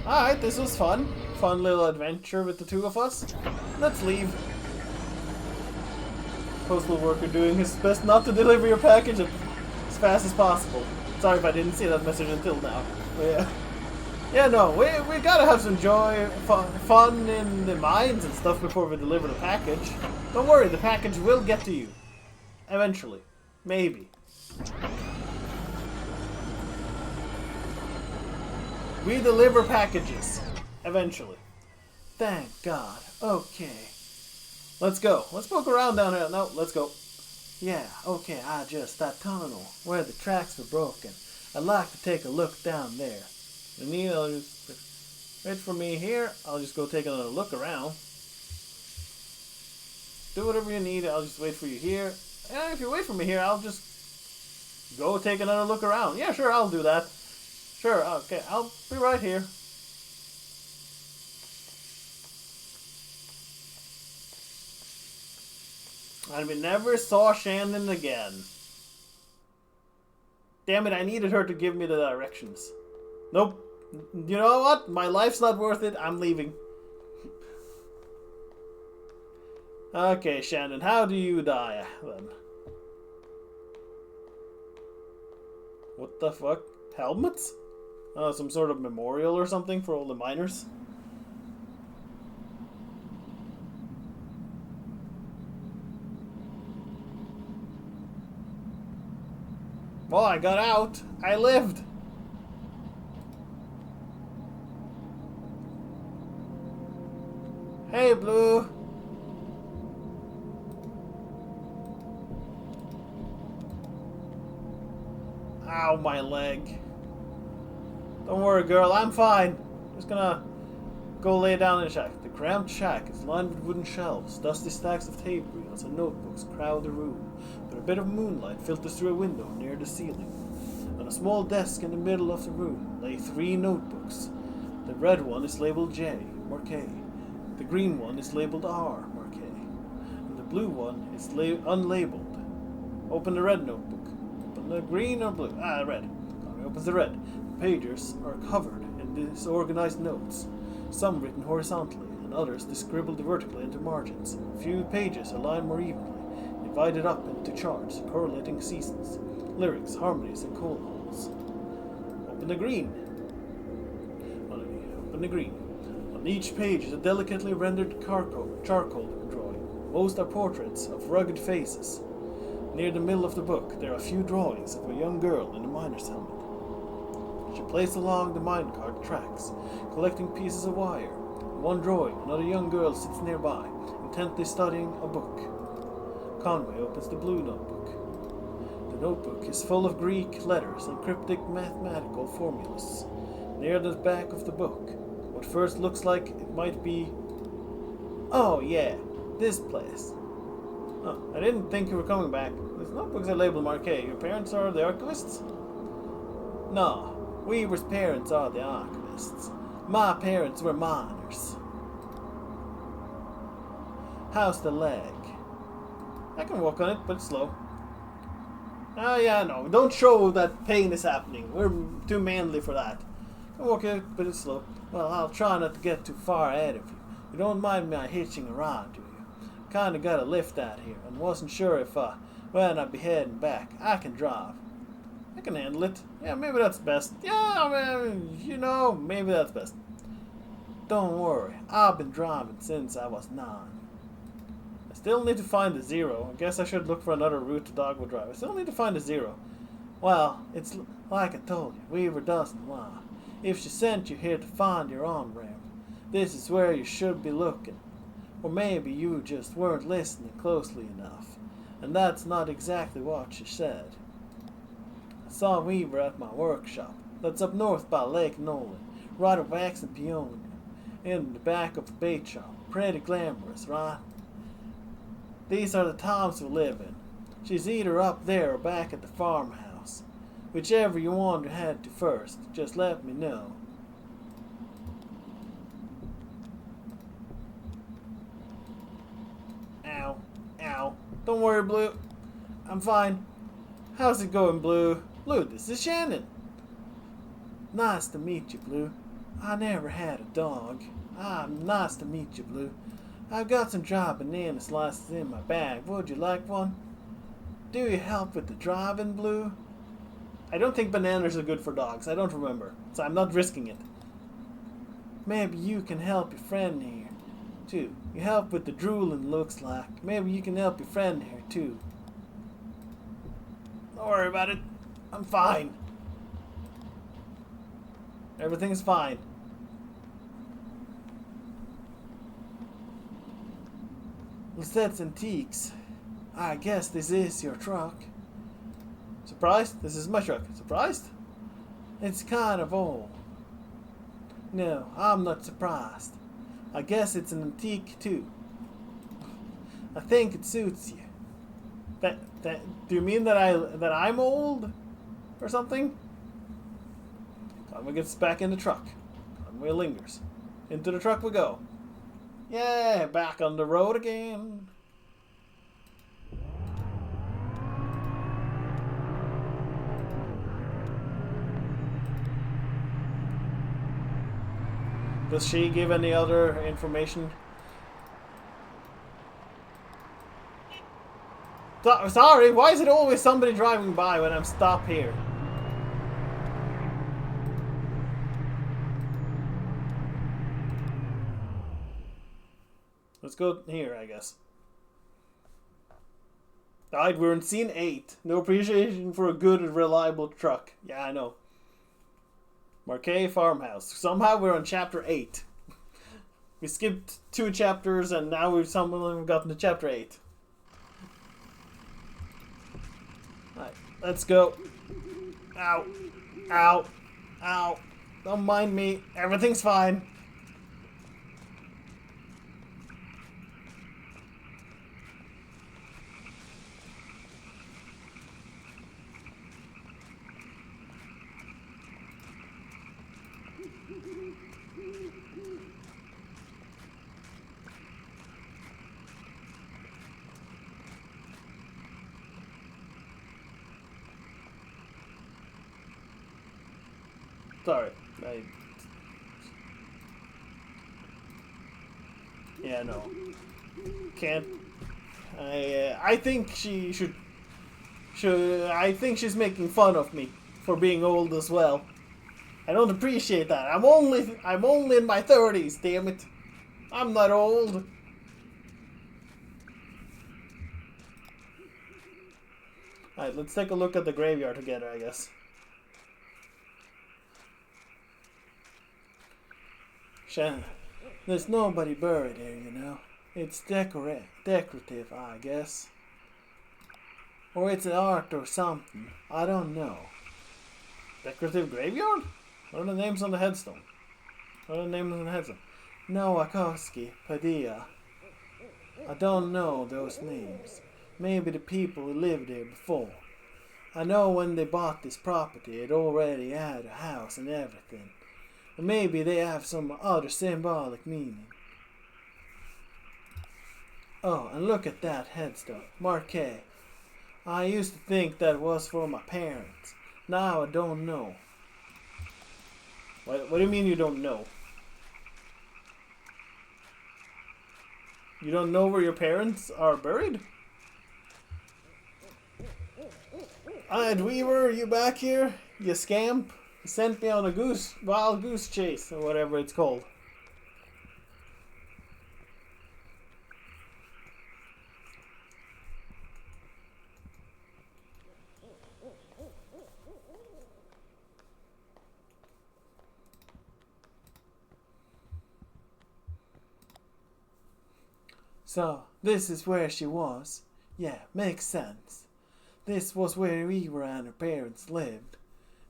Alright, this was fun. Fun little adventure with the two of us. Let's leave. Postal worker doing his best not to deliver your package as fast as possible. Sorry if I didn't see that message until now. But yeah. Yeah, no, we gotta have some joy, fun in the mines and stuff before we deliver the package. Don't worry, the package will get to you. Eventually. Maybe. We deliver packages. Eventually. Thank God. Okay. Let's go. Let's poke around down here. No, let's go. Yeah, okay, that tunnel where the tracks were broken. I'd like to take a look down there. I'll just wait for me here. I'll just go take another look around. Do whatever you need. I'll just wait for you here. And if you wait for me here, I'll just go take another look around. Yeah, sure, I'll do that. Sure, okay, I'll be right here. And we never saw Shannon again. Damn it, I needed her to give me the directions. Nope. You know what? My life's not worth it. I'm leaving. Okay, Shannon, how do you die then? What the fuck? Helmets? Some sort of memorial or something for all the miners? Well, I got out. I lived. Hey, Blue. Ow, my leg. Don't worry, girl. I'm fine. Just gonna go lay down in the shack. The cramped shack is lined with wooden shelves. Dusty stacks of tape reels and notebooks crowd the room, but a bit of moonlight filters through a window near the ceiling. On a small desk in the middle of the room lay 3 notebooks. The red one is labeled J, Marquet. The green one is labeled R, Marquet. And the blue one is unlabeled. Open the red notebook. Open the green or blue? Red. Connie opens the red. The pages are covered in disorganized notes, some written horizontally, and others scribbled vertically into margins. A few pages are lined more evenly, divided up into charts correlating seasons, lyrics, harmonies, and coal holes. Open the green. Open the green. On each page is a delicately rendered charcoal drawing. Most are portraits of rugged faces. Near the middle of the book, there are a few drawings of a young girl in a miner's helmet. She plays along the minecart tracks, collecting pieces of wire. In one drawing, another young girl sits nearby, intently studying a book. Conway opens the blue notebook. The notebook is full of Greek letters and cryptic mathematical formulas. Near the back of the book, what first looks like it might be... Oh yeah, this place. Oh, I didn't think you were coming back. These notebooks are labeled Marquet. Your parents are the archivists? No, Weaver's parents are the archivists. My parents were miners. How's the leg? I can walk on it, but it's slow. Oh yeah, no, don't show that pain is happening. We're too manly for that. I can walk it, but it's slow. Well, I'll try not to get too far ahead of you. You don't mind me hitching around, do you? Kinda got a lift out here, and wasn't sure if, when I'd be heading back. I can drive. I can handle it. Yeah, maybe that's best. Yeah, I mean, you know, maybe that's best. Don't worry, I've been driving since I was 9. I still need to find the 0. I guess I should look for another route to Dogwood Drive. I still need to find the 0. Well, it's like I told you, Weaver doesn't lie. If she sent you here to find your on-ramp, this is where you should be looking. Or maybe you just weren't listening closely enough, and that's not exactly what she said. I saw Weaver at my workshop. That's up north by Lake Nolan, right of Wax and Peonia, in the back of the bait shop. Pretty glamorous, right? These are the times we live in. She's either up there or back at the farmhouse. Whichever you want to head to first, just let me know. Don't worry, Blue. I'm fine. How's it going, Blue? Blue, this is Shannon. Nice to meet you, Blue. I never had a dog. Nice to meet you, Blue. I've got some dry banana slices in my bag. Would you like one? Do you help with the driving, Blue? I don't think bananas are good for dogs. I don't remember, so I'm not risking it. Maybe you can help your friend here, too. You help with the drooling, looks like. Maybe you can help your friend here, too. Don't worry about it. I'm fine. Everything's fine. Lisette's Antiques. I guess this is your truck. Surprised? This is my truck. Surprised? It's kind of old. No, I'm not surprised. I guess it's an antique too. I think it suits you. Do you mean that I'm old, or something? Conway gets back in the truck. Conway lingers. Into the truck we go. Yeah, back on the road again. Does she give any other information? Sorry, why is it always somebody driving by when I'm stopped here? Let's go here, I guess. Alright, we're in scene 8. No appreciation for a good and reliable truck. Yeah, I know. Marquet Farmhouse. Somehow we're on chapter 8. We skipped 2 chapters and now we've somehow gotten to chapter 8. Alright, let's go. Ow. Ow. Ow. Don't mind me. Everything's fine. Sorry. Yeah, no. Can't. I think she should. I think she's making fun of me for being old as well. I don't appreciate that. I'm only in my 30s, damn it. I'm not old. Alright, let's take a look at the graveyard together, I guess. Shannon, there's nobody buried here, you know. It's decorative, I guess. Or it's an art or something. I don't know. Decorative graveyard? What are the names on the headstone? What are the names on the headstone? Nowakowski, Padilla. I don't know those names. Maybe the people who lived here before. I know when they bought this property, it already had a house and everything. And maybe they have some other symbolic meaning. Oh, and look at that headstone. Marquet. I used to think that was for my parents. Now I don't know. What do you mean you don't know? You don't know where your parents are buried? Ed Weaver, you back here? You scamp? You sent me on a wild goose chase, or whatever it's called. So, this is where she was. Yeah, makes sense. This was where Eva and her parents lived.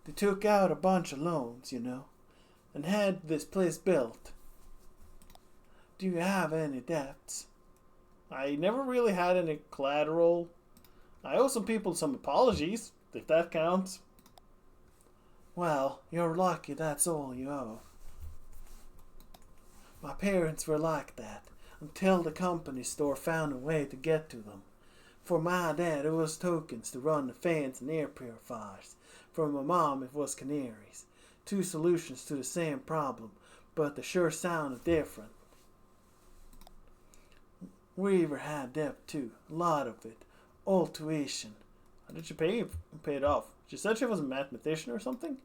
They took out a bunch of loans, you know, and had this place built. Do you have any debts? I never really had any collateral. I owe some people some apologies, if that counts. Well, you're lucky that's all you owe. My parents were like that until the company store found a way to get to them. For my dad, it was tokens to run the fans and air purifiers. For my mom, it was canaries. Two solutions to the same problem, but they sure sounded different. Weaver had debt too, a lot of it. All tuition. How did she pay it off? She said she was a mathematician or something?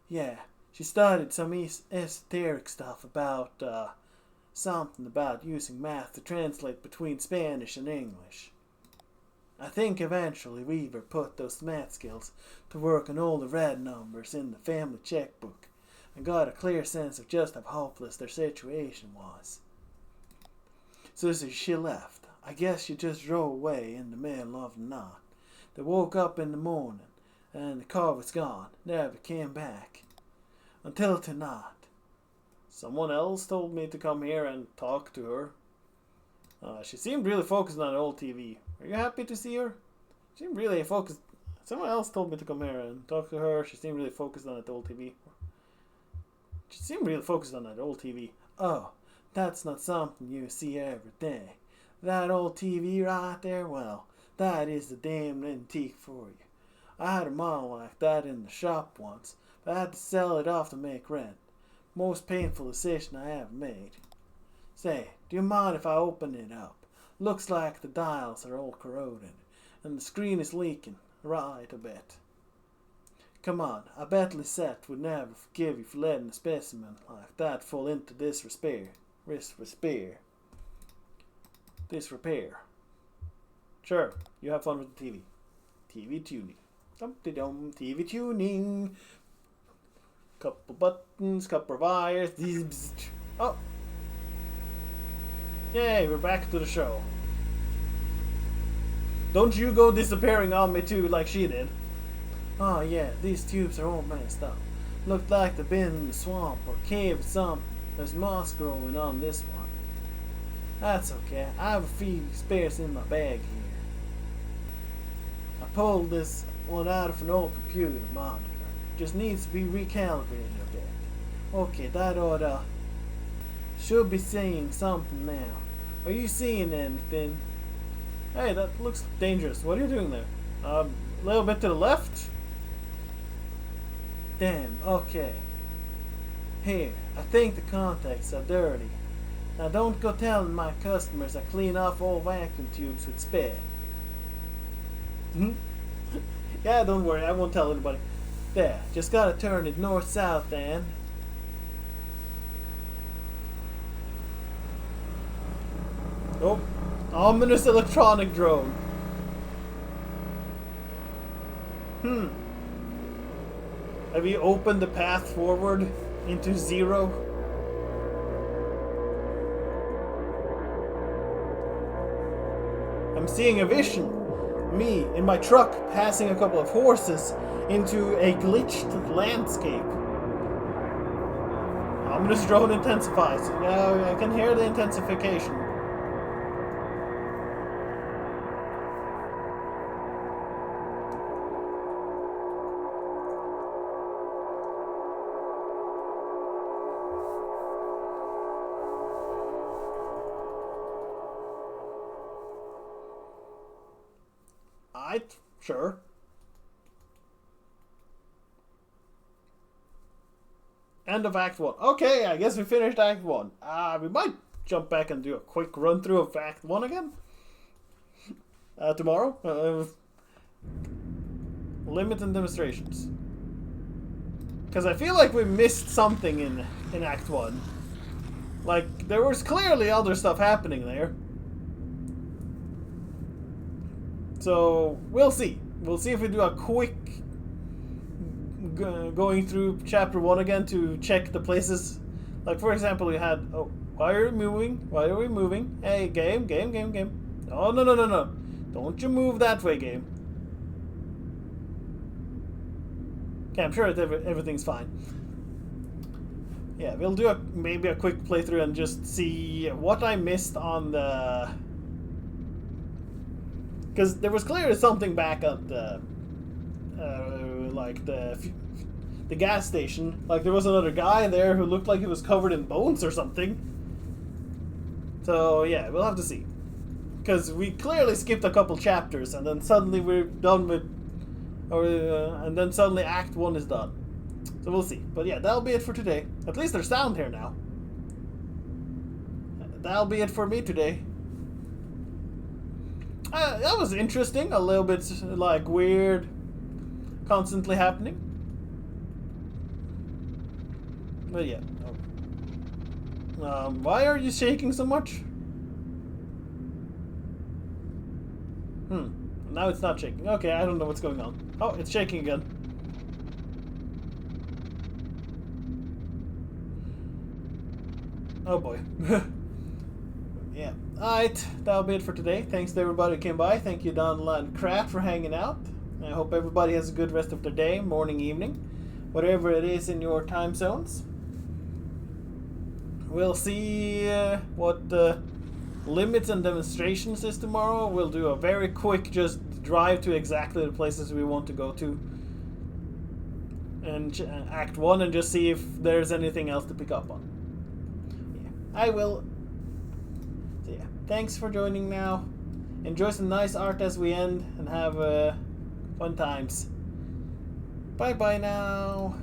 Yeah, she studied some esoteric stuff about, something about using math to translate between Spanish and English. I think eventually Weaver put those math skills to work on all the red numbers in the family checkbook and got a clear sense of just how hopeless their situation was. So as she left, I guess she just drove away in the middle of the night. They woke up in the morning and the car was gone, never came back. Until tonight. Someone else told me to come here and talk to her. She seemed really focused on the old TV. Are you happy to see her? She seemed really focused. Someone else told me to come here and talk to her. She seemed really focused on that old TV. She seemed really focused on that old TV. Oh, that's not something you see every day. That old TV right there, well, that is the damn antique for you. I had a model like that in the shop once, but I had to sell it off to make rent. Most painful decision I ever made. Say, do you mind if I open it up? Looks like the dials are all corroded, and the screen is leaking right a bit. Come on, I bet Lisette would never forgive you for letting a specimen like that fall into disrepair. Sure, you have fun with the TV. TV tuning. Dum-de-dum, TV tuning. Couple buttons, couple wires. Oh! Yay, we're back to the show. Don't you go disappearing on me too like she did. Oh yeah, these tubes are all messed up. Looked like they've been in the swamp or cave or something. There's moss growing on this one. That's okay, I have a few spares in my bag here. I pulled this one out of an old computer monitor. Just needs to be recalibrated a bit. Okay, that oughta... should be seeing something now. Are you seeing anything? Hey, that looks dangerous. What are you doing there? A little bit to the left? Damn, okay. Here, I think the contacts are dirty. Now don't go telling my customers I clean off all vacuum tubes with spit. Yeah, don't worry, I won't tell anybody. There, just gotta turn it north-south then. Oh, ominous electronic drone. Have you opened the path forward into zero? I'm seeing a vision. Me in my truck passing a couple of horses into a glitched landscape. Ominous drone intensifies. Yeah, I can hear the intensification. Sure. End of Act 1. Okay, I guess we finished Act 1. We might jump back and do a quick run through of Act 1 again. Tomorrow. Limit and demonstrations. Because I feel like we missed something in Act 1. Like, there was clearly other stuff happening there. So, we'll see. We'll see if we do a quick going through Chapter 1 again to check the places. Like, for example, we had... Oh, why are we moving? Why are we moving? Hey, game. Oh, no. Don't you move that way, game. Okay, I'm sure everything's fine. Yeah, we'll do maybe a quick playthrough and just see what I missed on the... Because there was clearly something back at the... like the gas station. Like there was another guy there who looked like he was covered in bones or something. So yeah, we'll have to see. because we clearly skipped a couple chapters, and then suddenly we're done with, and then suddenly Act 1 is done. So we'll see. But yeah, that'll be it for today. At least there's sound here now. That'll be it for me today. That was interesting. A little bit like weird, constantly happening. But yeah. Why are you shaking so much? Now it's not shaking. Okay, I don't know what's going on. Oh, it's shaking again. Oh boy. Yeah. Alright, that'll be it for today. Thanks to everybody who came by. Thank you, Donald and Kraft, for hanging out. I hope everybody has a good rest of their day, morning, evening, whatever it is in your time zones. We'll see what limits and demonstrations is tomorrow. We'll do a very quick just drive to exactly the places we want to go to. And Act 1 and just see if there's anything else to pick up on. Yeah, I will. So yeah, thanks for joining now. Enjoy some nice art as we end and have fun times. Bye bye now.